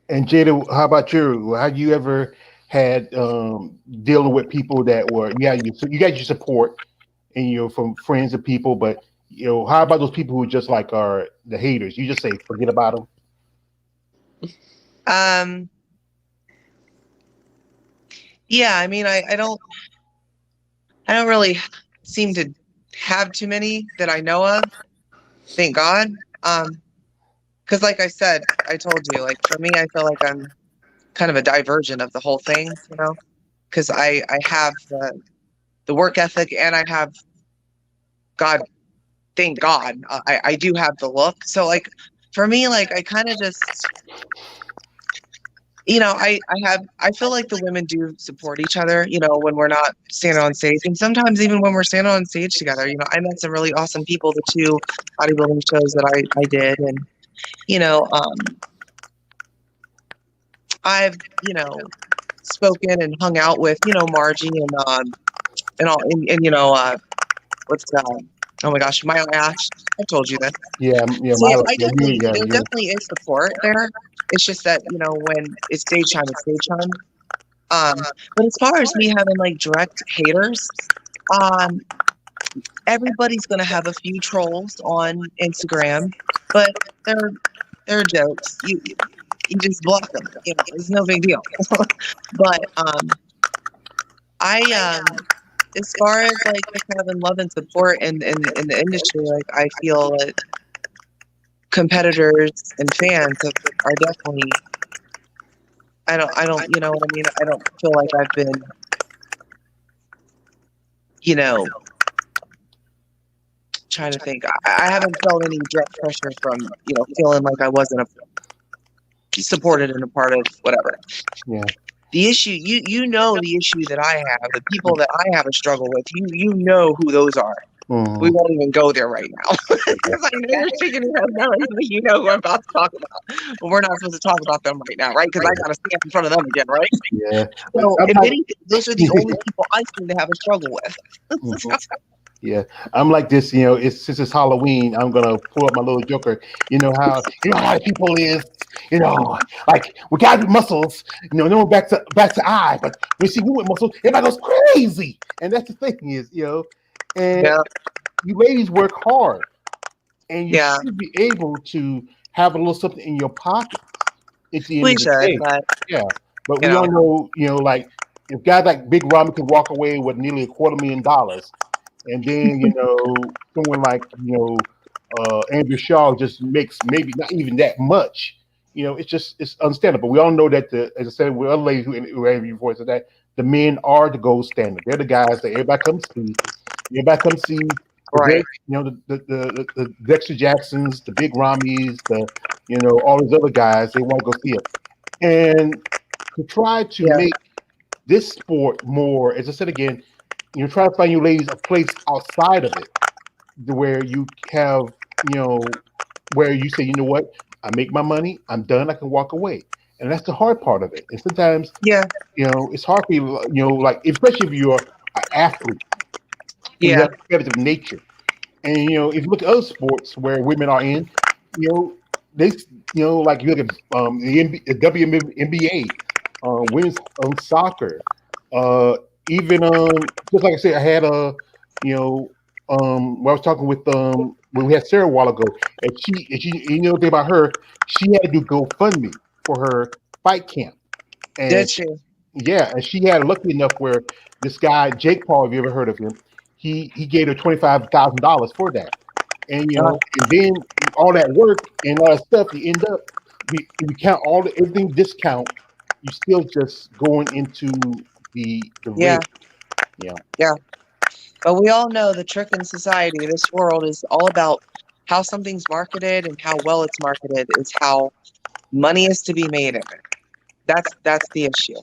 S1: And Jada, how about you? Have you ever had dealing with people that were you got your support and from friends and people, but how about those people who just like are the haters? You just say forget about them.
S2: Yeah, I mean, I don't really seem to have too many that I know of. Thank God. Because like I said, I told you, like for me, I feel like I'm kind of a diversion of the whole thing, because I have the work ethic and I have God, thank God, I do have the look. So like for me, like I kind of just I feel like the women do support each other, when we're not standing on stage. And sometimes even when we're standing on stage together, I met some really awesome people, the two bodybuilding shows that I did. And, I've, spoken and hung out with, Margie and all, and what's, oh my gosh, Mile Ash. I told you this.
S1: Yeah,
S2: So yeah, I
S1: you,
S2: there definitely is support there. It's just that, when it's stage time, it's stage time. But as far as me having like direct haters, everybody's gonna have a few trolls on Instagram, but they're jokes. You just block them. It's no big deal. But I as far as like just having love and support in the industry, like I feel that competitors and fans are definitely you know what I mean? I don't feel like I've been, you know, trying to think. I haven't felt any direct pressure from, you know, feeling like I wasn't supported and a part of whatever.
S1: Yeah.
S2: The issue, you know, the issue that I have, the people that I have a struggle with, you know who those are. We won't even go there right now because I know you're shaking your head no, you know who I'm about to talk about, but we're not supposed to talk about them right now, right? Because I got to stand in front of them again, right?
S1: Yeah.
S2: So,
S1: I'm
S2: if
S1: like,
S2: anything, those are the only people I seem to have a struggle with.
S1: yeah, I'm like this. It's since it's Halloween, I'm gonna pull up my little joker. You know how people is. Like we got muscles. No back to eye, but when you see women with muscles, everybody goes crazy. And that's the thing and
S2: Yeah,
S1: you ladies work hard, and you
S2: yeah,
S1: should be able to have a little something in your pocket at the end
S2: we
S1: of the
S2: should,
S1: day.
S2: but
S1: Yeah, but
S2: you
S1: we
S2: know,
S1: all know, like if guys like Big Ramy could walk away with nearly $250,000, and then someone like Andrew Shaw just makes maybe not even that much. It's understandable. We all know that as I said, with other ladies who interviewed before, said that the men are the gold standard. They're the guys that everybody comes see. Everybody comes see the
S2: right?
S1: great, the Dexter Jacksons, the Big Ramys, all these other guys. They want to go see it, and to try to
S2: Yeah,
S1: make this sport more, as I said again, try to find you ladies a place outside of it, where you have, where you say, you know what, I make my money, I'm done, I can walk away, and that's the hard part of it. And sometimes,
S2: yeah,
S1: it's hard for you, like especially if you're an athlete and you
S2: yeah.
S1: have a competitive nature. And if you look at other sports where women are in, you know, they, like you look at the WNBA, women's soccer, even just like I said, I had when I was talking with when we had Sarah a while ago, and she the thing about her, she had to do GoFundMe for her fight camp, and
S2: Did you?
S1: yeah, and she had lucky enough where this guy Jake Paul, have you ever heard of him? He gave her $25,000 for that, and and then all that work and all that stuff, you end up, if you count everything discount, you still just going into the ring.
S2: Yeah,
S1: Yeah.
S2: yeah. But we all know the trick in society, this world is all about how something's marketed and how well it's marketed is how money is to be made in it. That's the issue.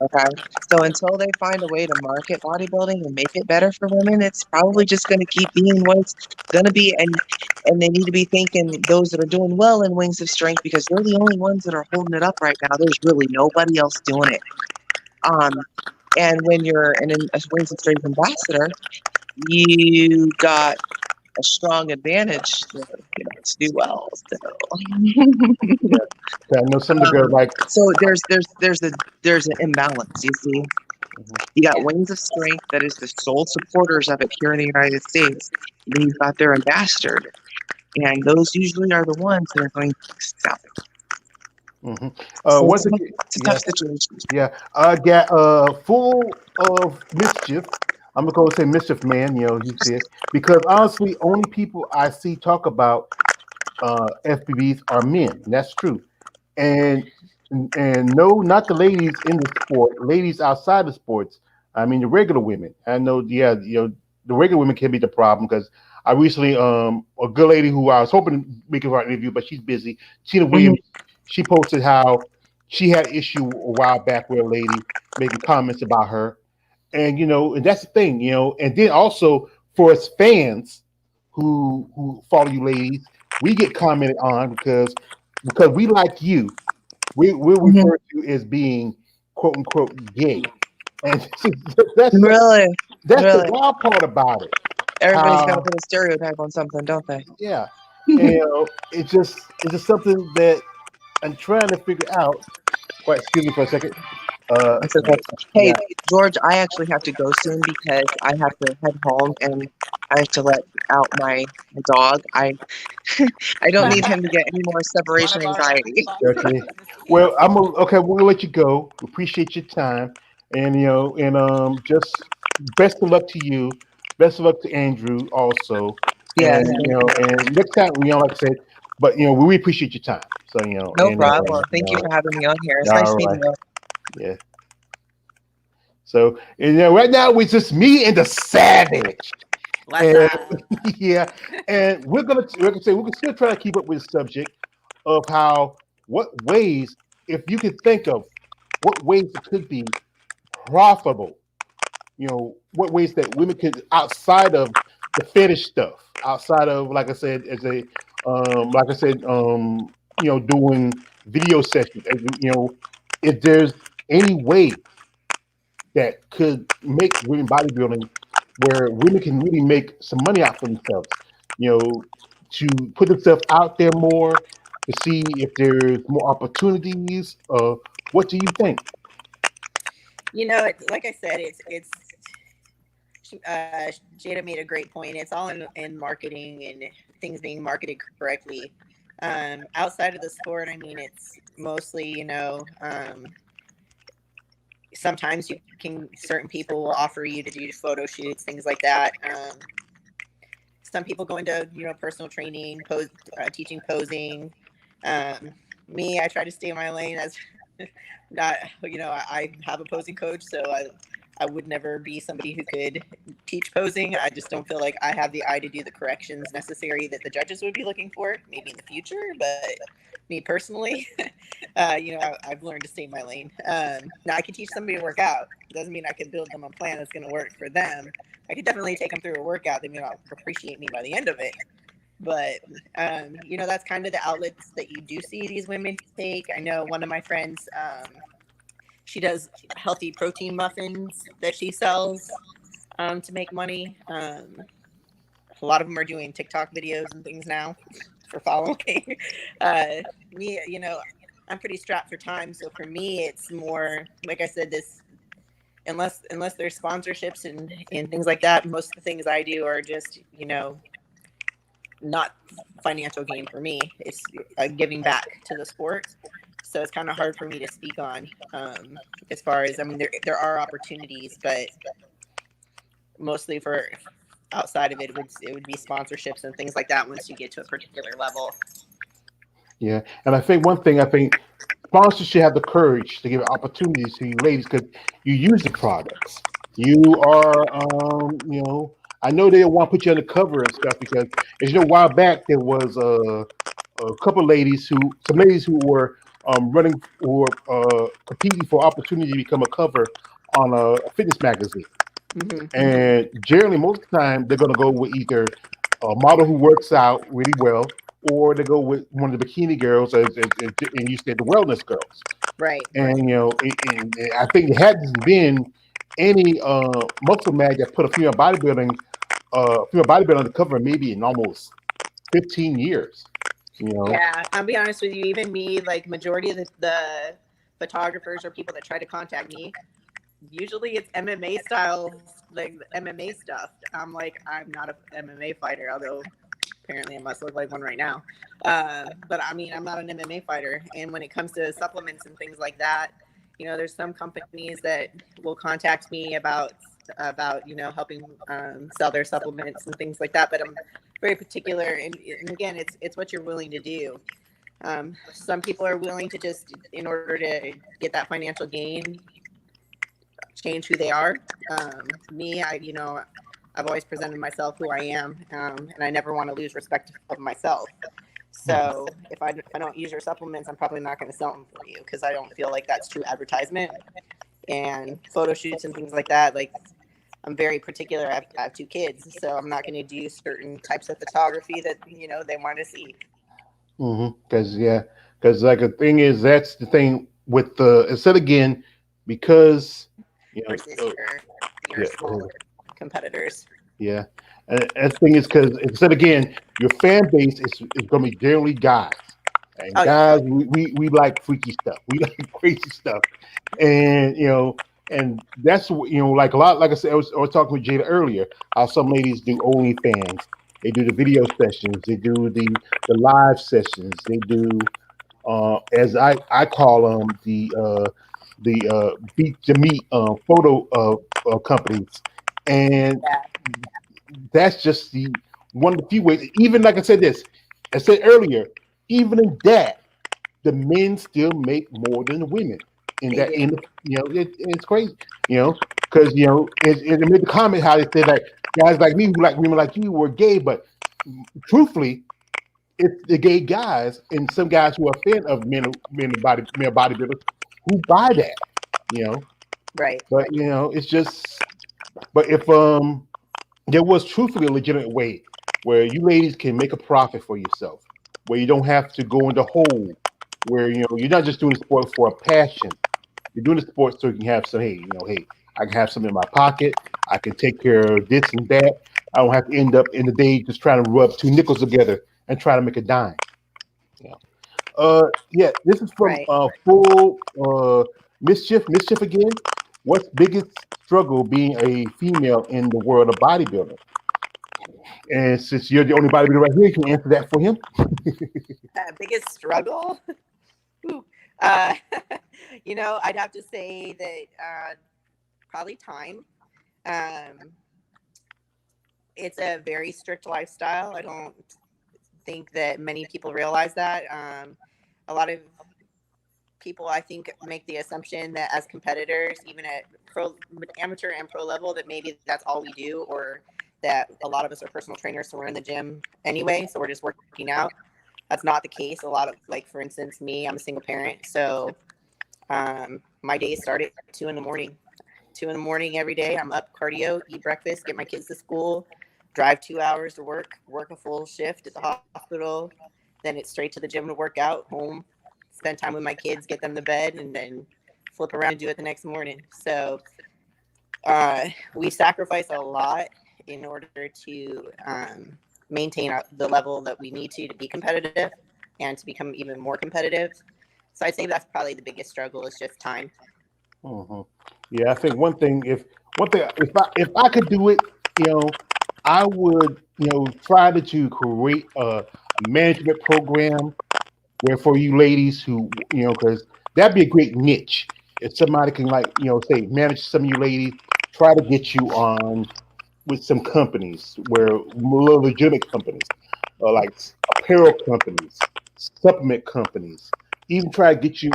S2: Okay. So until they find a way to market bodybuilding and make it better for women, it's probably just going to keep being what it's going to be. And they need to be thinking those that are doing well in Wings of Strength because they're the only ones that are holding it up right now. There's really nobody else doing it. And when you're a Wings of Strength ambassador, you got a strong advantage to, to do well. So,
S1: Yeah. So I know some of the girls like.
S2: so there's an imbalance. You see, you got Wings of Strength that is the sole supporters of it here in the United States. And then you've got their ambassador, and those usually are the ones that are going to excel.
S1: Mm-hmm.
S2: So
S1: Once again,
S2: it's a
S1: yeah,
S2: tough situation.
S1: yeah. I got full of mischief. I'm gonna go say mischief, man. He said, because honestly, only people I see talk about FBBs are men. And that's true. And no, not the ladies in the sport, ladies outside the sports. I mean the regular women. I know, yeah, the regular women can be the problem, because I recently a good lady who I was hoping to make her an interview, but she's busy. Tina
S2: Mhm.
S1: Williams, she posted how she had an issue a while back with a lady making comments about her, and and that's the thing, and then also for us fans who follow you ladies, we get commented on because we like you. We're
S2: Mhm.
S1: referred to as being quote unquote gay, and that's
S2: Really,
S1: that's the
S2: really.
S1: wild part about it.
S2: Everybody's got to
S1: How
S2: put a stereotype on something, don't they?
S1: yeah, and, it's just something that I'm trying to figure out. Wait, excuse me for a second. Uh,
S2: That's okay. Hey,
S1: yeah.
S2: George, I actually have to go soon because I have to head home and I have to let out my dog. I don't need him to get any more separation anxiety.
S1: Okay. Well, okay. We'll let you go. Appreciate your time, and just best of luck to you. Best of luck to Andrew also,
S2: Yes,
S1: and
S2: thank you.
S1: and next time, like I said, But we appreciate your time. So
S2: No
S1: and
S2: problem. Thank you for having me on here. It's nice
S1: all right,
S2: meeting you.
S1: yeah. So right now it's just me and the Savage.
S3: What's
S1: And
S3: up?
S1: yeah, and like I say, we're still trying to keep up with the subject of what ways, if you could think of what ways it could be profitable, what ways that women could, outside of the fetish stuff, outside of, like I said, doing video sessions, if there's any way that could make women bodybuilding where women can really make some money out for themselves, to put themselves out there more, to see if there's more opportunities. What do you think?
S3: Like I said, it's Jada made a great point. It's all in marketing and things being marketed correctly. Outside of the sport, I mean, it's mostly, sometimes certain people will offer you to do photo shoots, things like that. Some people go into, personal training, teaching posing. Um, Me, I try to stay in my lane as not, I have a posing coach, so I would never be somebody who could teach posing. I just don't feel like I have the eye to do the corrections necessary that the judges would be looking for, maybe in the future. But me personally, I've learned to stay in my lane. Now I can teach somebody to work out. Doesn't mean I can build them a plan that's going to work for them. I could definitely take them through a workout. They may not appreciate me by the end of it. But, that's kind of the outlets that you do see these women take. I know one of my friends, she does healthy protein muffins that she sells to make money. A lot of them are doing TikTok videos and things now for following. Me, I'm pretty strapped for time. So for me, it's more, like I said, unless there's sponsorships and things like that, most of the things I do are just, not financial gain for me. It's giving back to the sport. So it's kind of hard for me to speak on as far as, I mean, there are opportunities, but mostly for outside of it would be sponsorships and things like that once you get to a particular level.
S1: Yeah, and I think one thing, sponsors should have the courage to give opportunities to you ladies because you use the products. You are, I know they want to put you on the cover and stuff because, as you know, a while back there was a couple ladies some ladies who were running or competing for opportunity to become a cover on a fitness magazine.
S3: Mm-hmm.
S1: And generally, most of the time, they're going to go with either a model who works out really well, or they go with one of the bikini girls, and you said the wellness girls.
S3: Right.
S1: And I think there hasn't been any muscle mag that put a female bodybuilding on the cover maybe in almost 15 years.
S3: Yeah, I'll be honest with you. Even me, like majority of the photographers or people that try to contact me, usually it's MMA style, like MMA stuff. I'm not a MMA fighter, although apparently I must look like one right now. But I mean, I'm not an MMA fighter. And when it comes to supplements and things like that, there's some companies that will contact me about helping sell their supplements and things like that. But I'm very particular, and again, it's what you're willing to do. Some people are willing to just, in order to get that financial gain, change who they are. Me, I've always presented myself who I am, and I never want to lose respect of myself. So if I don't use your supplements, I'm probably not going to sell them for you because I don't feel like that's true advertisement. And photo shoots and things like that, like I'm very particular. I have 2 kids, so I'm not going to do certain types of photography that they want to see.
S1: Because like the thing is, that's the thing with the instead again, because
S3: Versus your
S1: yeah,
S3: smaller competitors.
S1: yeah. And the thing is, because instead again, your fan base is going to be generally guys, and
S3: Oh yeah.
S1: guys, we like freaky stuff, we like crazy stuff, and and that's like a lot. Like I said, I was talking with Jada earlier. How some ladies do OnlyFans, they do the video sessions, they do the live sessions, they do as I call them the beat the meat photo companies, and
S3: Yeah.
S1: that's just the one of the few ways. Even like I said earlier, even in that, the men still make more than the women. In
S3: They
S1: that, in
S3: do.
S1: the, it's crazy, because it made the comment how they said that guys like me who like women like you were gay, but truthfully, it's the gay guys and some guys who are fan of male bodybuilders who buy that, you know.
S3: Right.
S1: But it's just, but if there was truthfully a legitimate way where you ladies can make a profit for yourself, where you don't have to go in the hole, where you're not just doing the sport for a passion. You're doing the sport so you can have some. Hey, I can have something in my pocket. I can take care of this and that. I don't have to end up in the day just trying to rub two nickels together and try to make a dime. Yeah. Yeah. This is from
S3: Right.
S1: full mischief again. What's biggest struggle being a female in the world of bodybuilding? And since you're the only bodybuilder right here, you can answer that for him.
S3: Biggest struggle? Ooh. Uh, I'd have to say that probably time. Um, it's a very strict lifestyle. I don't think that many people realize that. A lot of people, I think, make the assumption that as competitors, even at amateur and pro level, that maybe that's all we do, or that a lot of us are personal trainers, so we're in the gym anyway, so we're just working out. That's not the case. A lot of, like, for instance, me, I'm a single parent, so my days start at 2 in the morning. 2 in the morning every day. I'm up, cardio, eat breakfast, get my kids to school, drive 2 hours to work a full shift at the hospital. Then it's straight to the gym to work out, home, spend time with my kids, get them to bed, and then flip around and do it the next morning. So we sacrifice a lot in order to maintain the level that we need to be competitive and to become even more competitive. So I'd say that's probably the biggest struggle is just time.
S1: hmm Yeah, I think if I could do it, I would try to create a management program where for you ladies who because that'd be a great niche if somebody can like say manage some of you ladies, try to get you on with some companies where legitimate companies, like apparel companies, supplement companies, even try to get you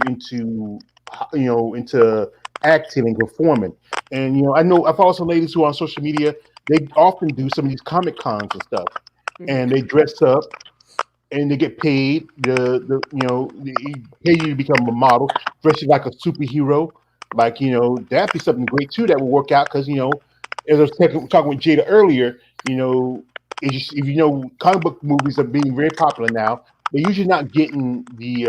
S1: into acting and performing. And I know I've also ladies who are on social media. They often do some of these comic cons and stuff,
S3: Mm-hmm.
S1: and they dress up and they get paid they pay you to become a model, especially like a superhero. Like that'd be something great too that would work out because as I was talking with Jada earlier, if comic book movies are being very popular now. They're usually not getting the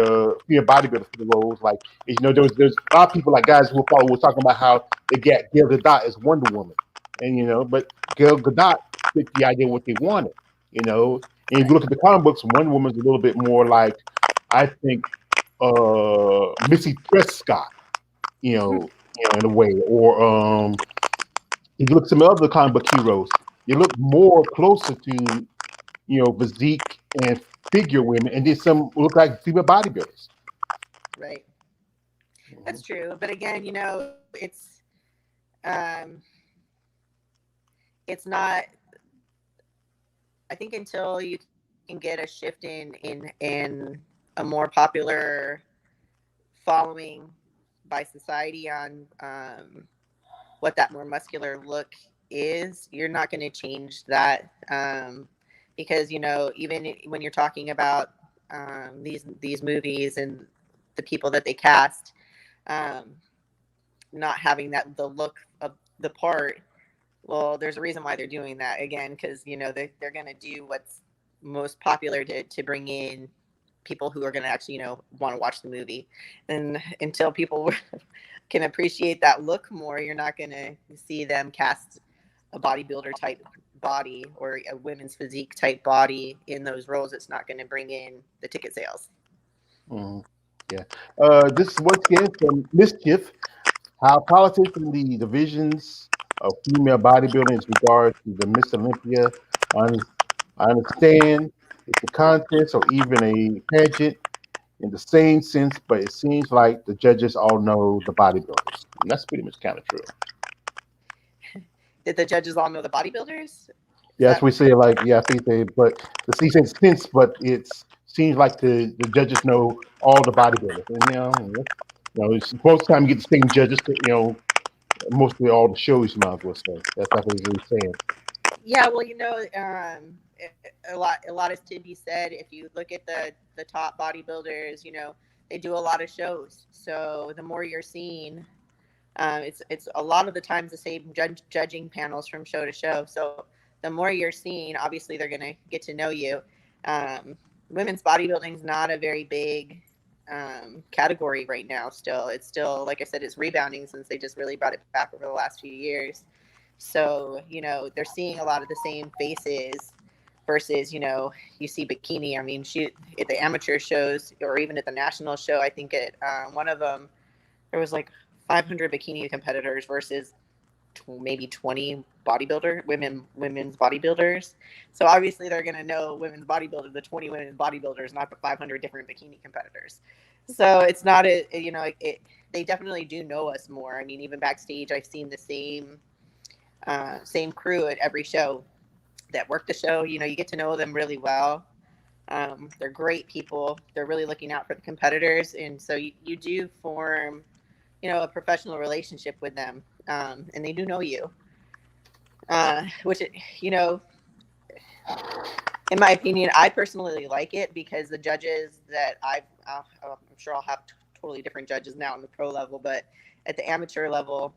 S1: bodybuilders for the roles. Like there's a lot of people like guys who follow was talking about how they get Gal Gadot as Wonder Woman, and but Gal Gadot fit the idea of what they wanted. And if you look at the comic books, Wonder Woman's a little bit more like, I think, Missy Prescott, in a way. Or if you look at some other comic book heroes, you look more closer to, physique and figure women, and then some look like female bodybuilders.
S3: Right.
S1: Mhm.
S3: That's true. But again, um, it's not. I think until you can get a shift in a more popular following by society on what that more muscular look is, you're not going to change that because even when you're talking about these movies and the people that they cast, um, not having the look of the part. Well, there's a reason why they're doing that again, because they're going to do what's most popular to bring in people who are going to actually want to watch the movie. And until people can appreciate that look more, you're not going to see them cast a bodybuilder type body or a women's physique type body in those roles. It's not going to bring in the ticket sales.
S1: Mhm. Yeah. This is once again from Mischief. How politics in the divisions of female bodybuilding is regard to the Miss Olympia. I, under- I understand it's a contest or even a pageant in the same sense, but it seems like the judges all know the bodybuilders. And that's pretty much kind of true.
S3: Did the judges all know the bodybuilders? Is
S1: Yeah, that's
S3: that
S1: what we say. Like, yeah, I think they, but the C said sense, but it's seems like the judges know all the bodybuilders, and it's most of the time you get the same judges. Mostly all the shows, you might as well say. That's what he's really saying.
S3: Yeah, well, a lot is to be said. If you look at the top bodybuilders, they do a lot of shows. So the more you're seeing, it's a lot of the times the same judging panels from show to show. So the more you're seeing, obviously they're gonna get to know you. Um, Women's bodybuilding is not a very big category right now. Still, it's still, like I said, it's rebounding since they just really brought it back over the last few years. So, they're seeing a lot of the same faces versus, you see bikini. I mean, shoot, at the amateur shows or even at the national show, I think at one of them, there was like 500 bikini competitors versus maybe 20 women's bodybuilders. So obviously they're going to know women's bodybuilders, the 20 women's bodybuilders, not the 500 different bikini competitors. So it's not they definitely do know us more. I mean, even backstage, I've seen the same crew at every show that work the show. You get to know them really well. They're great people. They're really looking out for the competitors. And so you do form, a professional relationship with them. And they do know you, which, in my opinion, I personally like it because the judges that I'm sure I'll have totally different judges now in the pro level, but at the amateur level,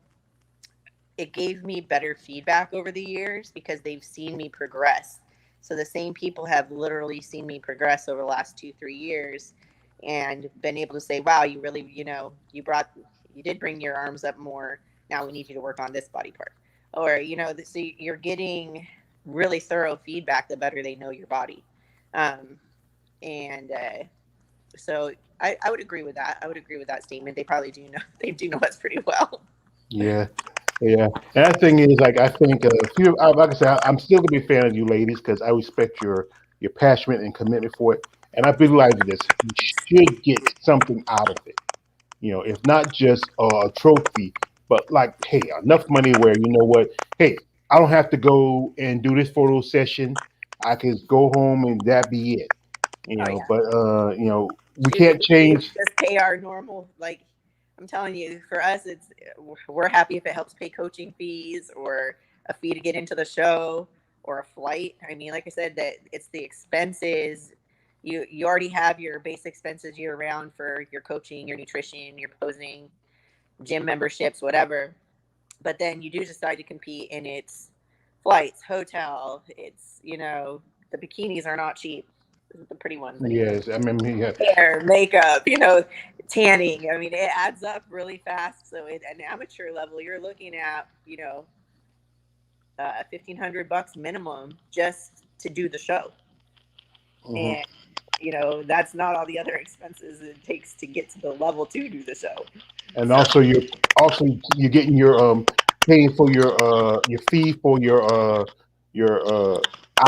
S3: it gave me better feedback over the years because they've seen me progress. So the same people have literally seen me progress over the last 2-3 years and been able to say, wow, you really, you did bring your arms up more. Now we need you to work on this body part. Or, so you're getting really thorough feedback the better they know your body. And so I would agree with that. I would agree with that statement. They probably do know, they do know us pretty well.
S1: Yeah, yeah. And that thing is, like, I think like I said, I'm still gonna be a fan of you ladies because I respect your passion and commitment for it, and I realize this. You should get something out of it. If not just a trophy, but like, hey, enough money where you know what, hey, I don't have to go and do this photo session. I can go home and that be it.
S3: Oh yeah.
S1: But we
S3: Shoot,
S1: can't
S3: we
S1: change.
S3: just pay our normal, like, I'm telling you, for us, we're happy if it helps pay coaching fees or a fee to get into the show or a flight. I mean, like I said, that it's the expenses. You already have your base expenses year round for your coaching, your nutrition, your posing, gym memberships, whatever. But then you do decide to compete, and it's flights, hotel. It's the bikinis are not cheap. The pretty ones, anyway.
S1: Yes, I mean, yeah,
S3: Hair, makeup, tanning. I mean, it adds up really fast. So at an amateur level, you're looking at, $1,500 minimum just to do the show.
S1: mhm.
S3: And, that's not all the other expenses it takes to get to the level to do the show.
S1: And
S3: So,
S1: you're getting your paying for your fee for your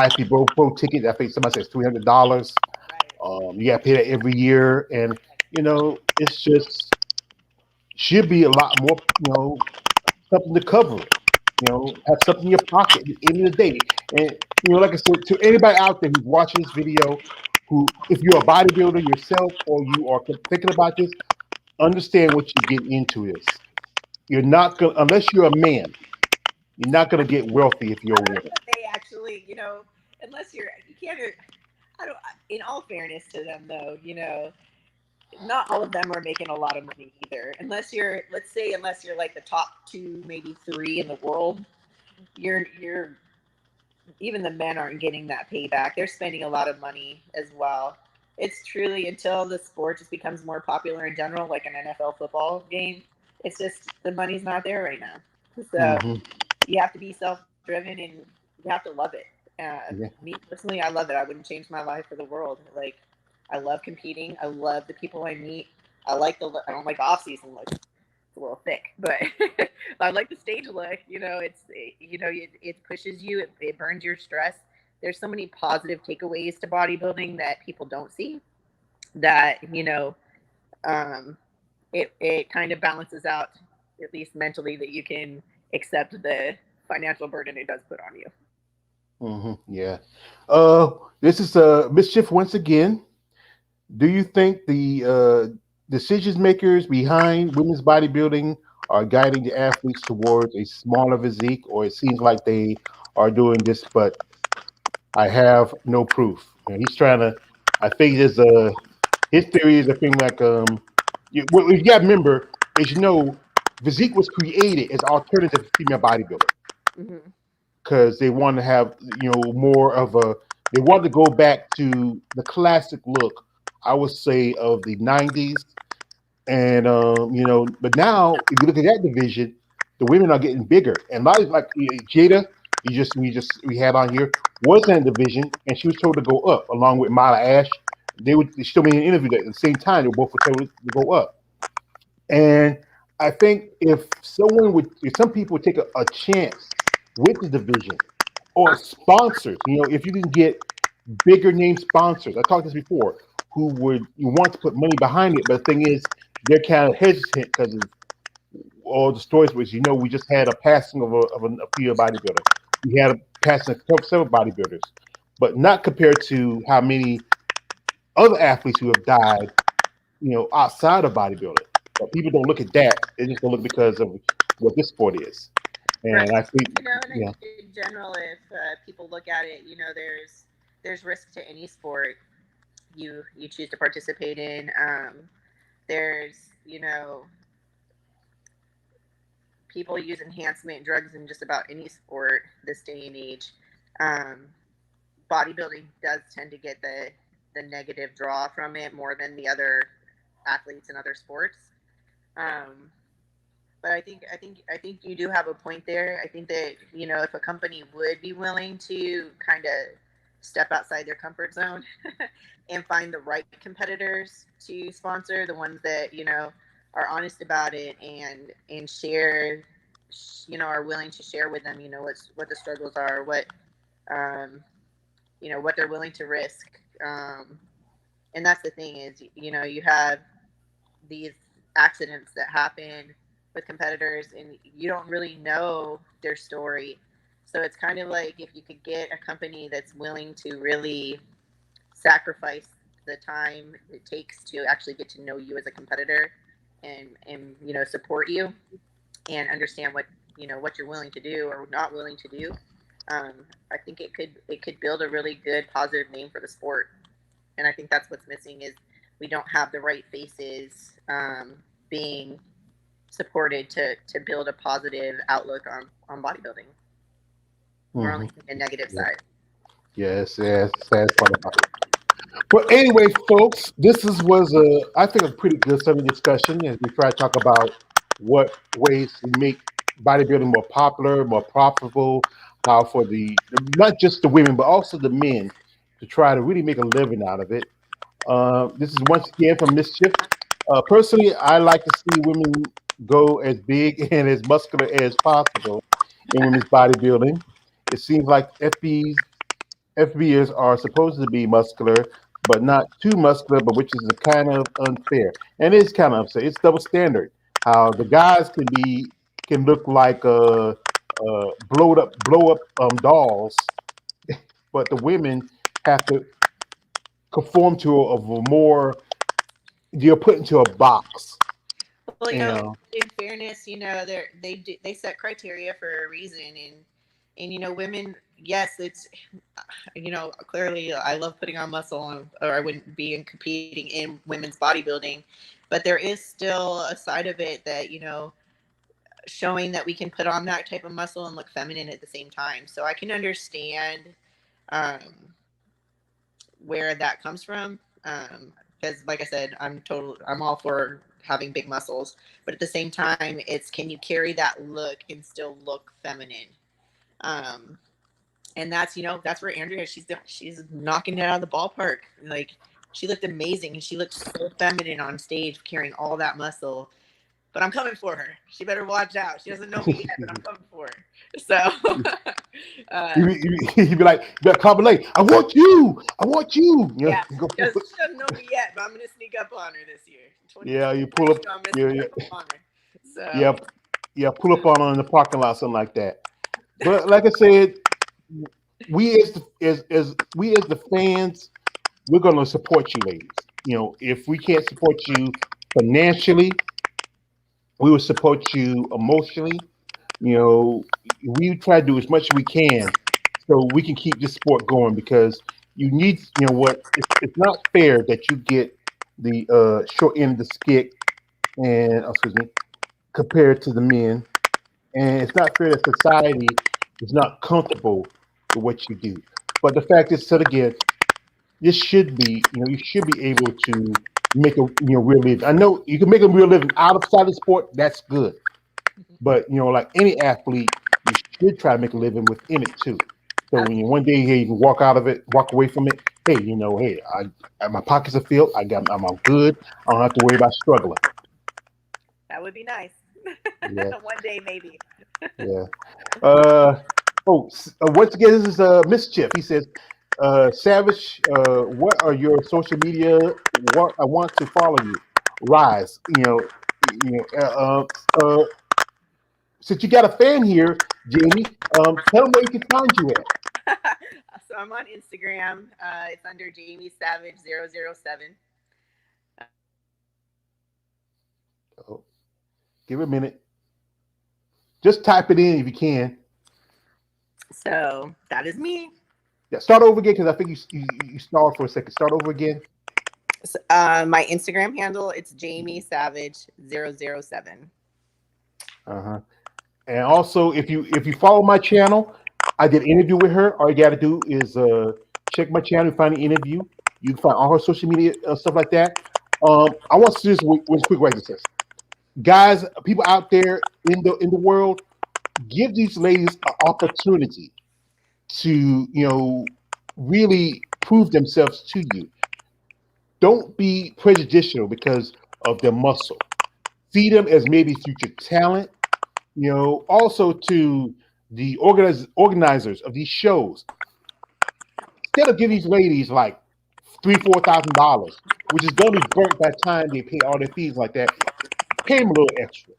S1: IP Pro ticket. I think somebody says $300.
S3: right.
S1: You got to pay that every year, and it's just should be a lot more. Something to cover it. Have something in your pocket at the end of the day. And like I said, to anybody out there who's watching this video, who if you're a bodybuilder yourself or you are thinking about this, understand what you're getting into. This you're not gonna unless you're a man. You're not gonna get wealthy if you're a woman.
S3: They actually, unless you can't, I don't, in all fairness to them though, not all of them are making a lot of money either. Unless you're like the top two, maybe three in the world, you're even the men aren't getting that payback. They're spending a lot of money as well. It's truly until the sport just becomes more popular in general, like an NFL football game. It's just the money's not there right now. So
S1: Hmm.
S3: you have to be self-driven and you have to love it.
S1: Yeah.
S3: Me personally, I love it. I wouldn't change my life for the world. Like, I love competing. I love the people I meet. I don't like off season look. It's a little thick, but I like the stage look. It pushes you. It burns your stress. There's so many positive takeaways to bodybuilding that people don't see. That um, it kind of balances out, at least mentally, that you can accept the financial burden it does put on you.
S1: Yeah. This is Mischief once again. Do you think the decision makers behind women's bodybuilding are guiding the athletes towards a smaller physique, or it seems like they are doing this, but I have no proof. He's trying to. I think there's a his theory is a thing like what you got to remember is physique was created as alternative to female bodybuilding
S3: Hmm.
S1: because they want to have more of a they want to go back to the classic look, I would say, of the 90s. And but now if you look at that division, the women are getting bigger, and a lot of like Jada, we had on here, was in the division, and she was told to go up along with Mila Ash. She told me in an interview that at the same time they both were told to go up. And I think if some people would take a chance with the division or sponsors, if you can get bigger name sponsors, I talked this before, who would you want to put money behind it, but the thing is, they're kind of hesitant because of all the stories. Which we just had a passing of a female bodybuilder. We had a passing of several bodybuilders, but not compared to how many other athletes who have died outside of bodybuilding. But people don't look at that. They just don't look because of what this sport is.
S3: Right.
S1: And I think,
S3: And
S1: yeah,
S3: in general, if people look at it, there's risk to any sport you choose to participate in. There's people use enhancement drugs in just about any sport this day and age. Um, Bodybuilding does tend to get the negative draw from it more than the other athletes in other sports. Um, but I think you do have a point there. I think that if a company would be willing to kind of step outside their comfort zone and find the right competitors to sponsor, the ones that are honest about it and share, are willing to share with them, what the struggles are, um, what they're willing to risk. And that's the thing is, you have these accidents that happen with competitors and you don't really know their story. So it's kind of like if you could get a company that's willing to really sacrifice the time it takes to actually get to know you as a competitor and support you and understand what you're willing to do or not willing to do. um, I think it could build a really good positive name for the sport, and I think that's what's missing is we don't have the right faces being supported to build a positive outlook on bodybuilding. We're only
S1: hmm
S3: seeing a negative
S1: yeah,
S3: side.
S1: yes, yes, sad part about it. But anyway, folks, was I think a pretty good Sunday discussion as we try to talk about what ways to make bodybuilding more popular, more profitable, how for the not just the women but also the men to try to really make a living out of it. This is once again from Mischief. Personally, I like to see women go as big and as muscular as possible in women's bodybuilding. It seems like FBs are supposed to be muscular, but not too muscular, but which is a kind of unfair. And it is kind of unfair. It's double standard. How the guys can look like blow up dolls, but the women have to conform to of a more. You're put into a box.
S3: Well,
S1: You know.
S3: in fairness, they set criteria for a reason, and women. Yes, it's clearly I love putting on muscle, or I wouldn't be in competing in women's bodybuilding, but there is still a side of it that showing that we can put on that type of muscle and look feminine at the same time. So I can understand um, where that comes from. Because, like I said, I'm all for having big muscles, but at the same time, it's can you carry that look and still look feminine? Um, and that's where Andrea she's knocking it out of the ballpark. Like she looked amazing and she looked so feminine on stage carrying all that muscle. But I'm coming for her. She better watch out. She doesn't know me yet, but I'm coming for her. So,
S1: You,
S3: um,
S1: you be like, you better call me late. I want you. I want you.
S3: yeah,
S1: Go,
S3: she doesn't know me yet, but I'm gonna sneak up on her this year.
S1: yeah, you
S3: 2022,
S1: pull up.
S3: I'm gonna
S1: Yeah,
S3: sneak
S1: yeah,
S3: up on her.
S1: yeah,
S3: So,
S1: yeah. Pull up on her in the parking lot, something like that. But like I said, we as the fans, we're gonna support you, ladies. if we can't support you financially, we will support you emotionally. You know, we try to do as much as we can so we can keep this sport going because you need, it's not fair that you get the short end of the stick and, excuse me, compared to the men. And it's not fair that society is not comfortable with what you do. But the fact is, said again, this should be, you should be able to make a, real living. I know you can make a real living outside the sport. That's good. But like any athlete, you should try to make a living within it too. So when you one day hey, you can walk out of it, walk away from it. Hey, hey, my pockets are filled. I'm good. I don't have to worry about struggling.
S3: That would be nice.
S1: Yeah,
S3: One day, maybe.
S1: yeah. Once again, this is Mischief. He says, Savage, what are your social media? What I want to follow you. Rise. Since you got a fan here, Jamie, tell them where you can find you at.
S3: So I'm on Instagram. It's under Jamie Savage 007.
S1: Oh, give it a minute. Just type it in if you can.
S3: So that is me.
S1: Yeah, start over again because I think you stalled for a second. Start over again.
S3: So, my Instagram handle, it's Jamie Savage 007.
S1: Uh-huh. And also, if you follow my channel, I did an interview with her. All you got to do is check my channel and find the interview. You can find all her social media stuff like that. I want to just with quick right this. Guys, people out there in the world, give these ladies an opportunity to really prove themselves to you. Don't be prejudicial because of their muscle. See them as maybe future talent. Also to the organizers of these shows, instead of giving these ladies like $3,000, $4,000, which is going to be burnt by the time they pay all their fees like that, pay them a little extra.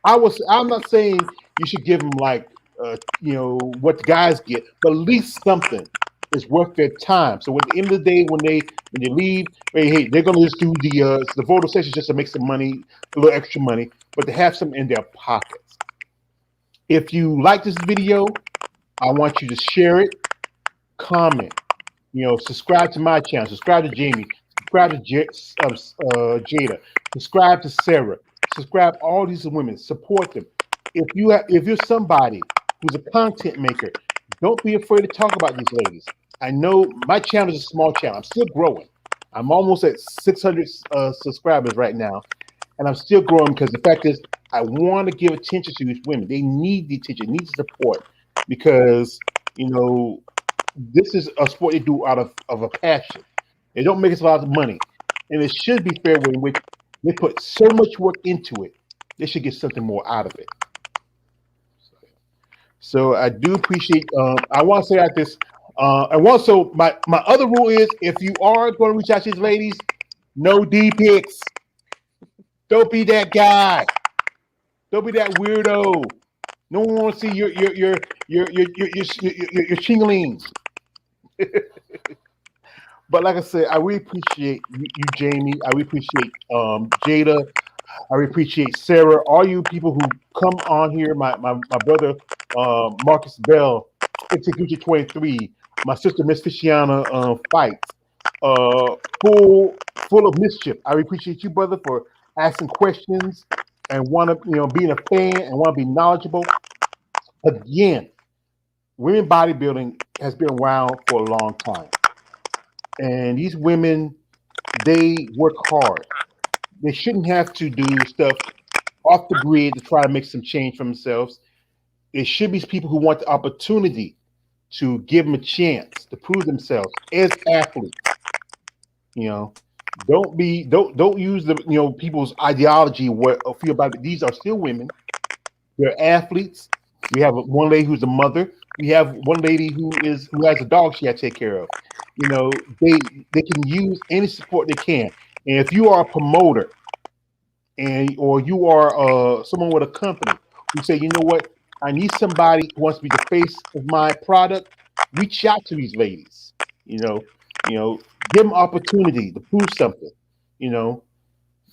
S1: I'm not saying you should give them like what the guys get, but at least something is worth their time. So at the end of the day, when they leave, hey, they're gonna just do the photo session just to make some money, a little extra money, but to have some in their pockets. If you like this video, I want you to share it, comment, subscribe to my channel, subscribe to Jamie, subscribe to Jada, subscribe to Sarah, subscribe all these women, support them. If you're somebody who's a content maker, don't be afraid to talk about these ladies. I know my channel is a small channel. I'm still growing. I'm almost at 600 subscribers right now, and I'm still growing because the fact is, I want to give attention to these women. They need the attention, need the support, because this is a sport they do out of a passion. They don't make us a lot of money, and it should be fair in which they put so much work into it. They should get something more out of it. So I do appreciate. I want to say like this. And also, my other rule is, if you are going to reach out to these ladies, no D pics. Don't be that guy. Don't be that weirdo. No one wants to see your chinglings. But like I said, I really appreciate you, Jamie. I really appreciate Jada. I really appreciate Sarah. All you people who come on here. My brother Marcus Bell, Execution 23. My sister Miss Fishiana Fights. Full of mischief. I really appreciate you, brother, for asking questions and want to being a fan and want to be knowledgeable. Again, women bodybuilding has been around for a long time. And these women, they work hard. They shouldn't have to do stuff off the grid to try to make some change for themselves. It should be people who want the opportunity to give them a chance to prove themselves as athletes. Don't use the people's ideology or feel about it. These are still women. They're athletes. We have one lady who's a mother. We have one lady who has a dog she got to take care of. They can use any support they can. And if you are a promoter or you are someone with a company who say, you know what, I need somebody who wants to be the face of my product, reach out to these ladies. Give them opportunity to prove something. You know,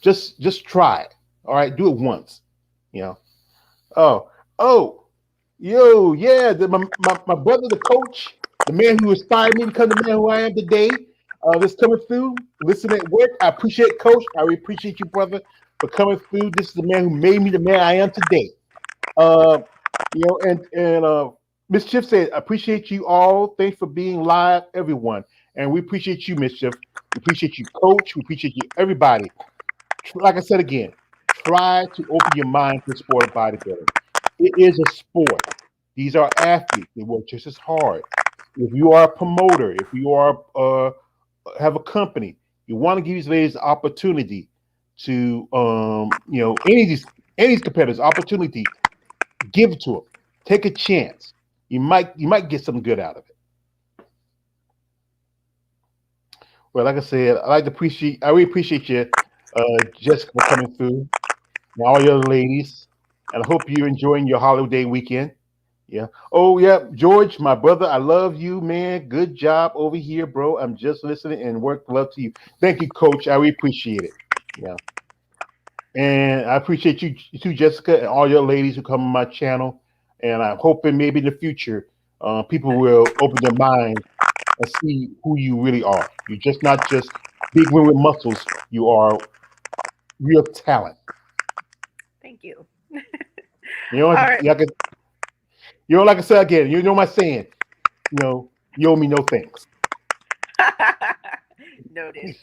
S1: just try it. All right, do it once. You know. Oh, oh, yo, yeah, my brother, the coach, the man who inspired me to become the man who I am today, that's coming through. Listen at work. I appreciate Coach. I really appreciate you, brother, for coming through. This is the man who made me the man I am today. Uh, and Mischief said, appreciate you all. Thanks for being live, everyone. And we appreciate you, Mischief. We appreciate you, Coach. We appreciate you, everybody. Like I said again, try to open your mind to the sport of bodybuilding. It is a sport. These are athletes. They work just as hard. If you are a promoter, if you are have a company, you want to give these ladies opportunity to any of these competitors opportunity, give it to them. Take a chance. You might get something good out of it. Well, like I said, I really appreciate you, Jessica, for coming through, and all your other ladies. And I hope you're enjoying your holiday weekend. Yeah. Oh, yeah. George, my brother, I love you, man. Good job over here, bro. I'm just listening and work love to you. Thank you, coach. I really appreciate it. Yeah. And I appreciate you too, Jessica, and all your ladies who come on my channel. And I'm hoping maybe in the future, people will open their mind and see who you really are. You're just not just big women with muscles. You are real talent.
S3: Thank you.
S1: You know,
S3: All right.
S1: like I said again. You know my saying. You owe me no thanks.
S3: Noted.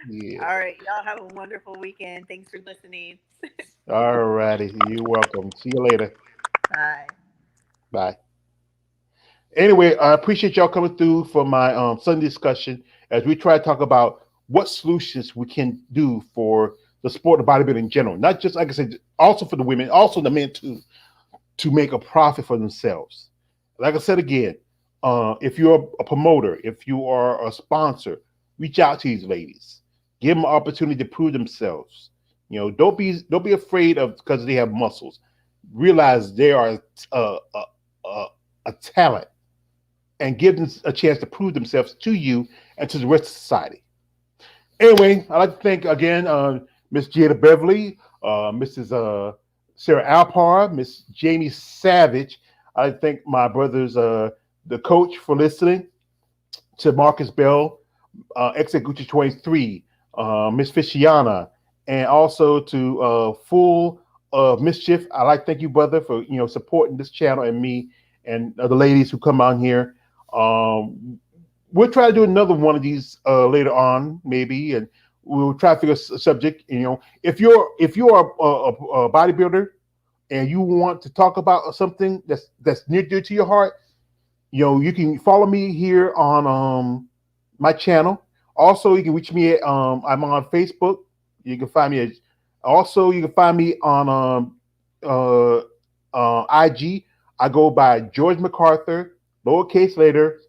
S1: Yeah.
S3: All right. Y'all have a wonderful weekend. Thanks for listening.
S1: All righty. You're welcome. See you later.
S3: Bye.
S1: Bye. Anyway, I appreciate y'all coming through for my Sunday discussion as we try to talk about what solutions we can do for the sport of bodybuilding in general. Not just, like I said, also for the women, also the men too, to make a profit for themselves. Like I said again, if you're a promoter, if you are a sponsor, reach out to these ladies, give them an opportunity to prove themselves. Don't be afraid of because they have muscles. Realize they are a, a talent, and give them a chance to prove themselves to you and to the rest of society. Anyway, I'd like to thank again Miss Jada Beverly, Mrs. Sarah Alpar, Miss Jamie Savage. I'd like to thank my brothers, the coach, for listening, to Marcus Bell, Exit Gucci 23, Miss Fishiana, and also to Full of Mischief. I'd like to thank you, brother, for supporting this channel and me and the ladies who come on here. We'll try to do another one of these later on, maybe, and we'll try to figure a subject. If you're a bodybuilder and you want to talk about something that's near dear to your heart, you can follow me here on my channel. Also, you can reach me at I'm on Facebook. You can find me at, also you can find me on IG. I go by George MacArthur, lowercase later,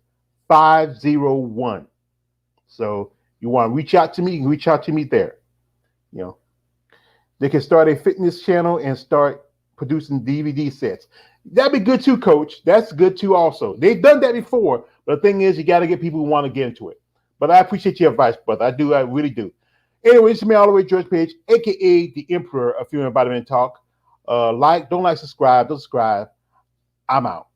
S1: 501. So you want to reach out to me, you can reach out to me there. You know, they can start a fitness channel and start producing DVD sets. That'd be good too, coach. That's good too also. They've done that before, but the thing is you got to get people who want to get into it. But I appreciate your advice, brother. I really do. Anyway, this is me all the way, George Page, aka the Emperor of Female Bodybuilding Talk. Don't like, subscribe, don't subscribe. I'm out.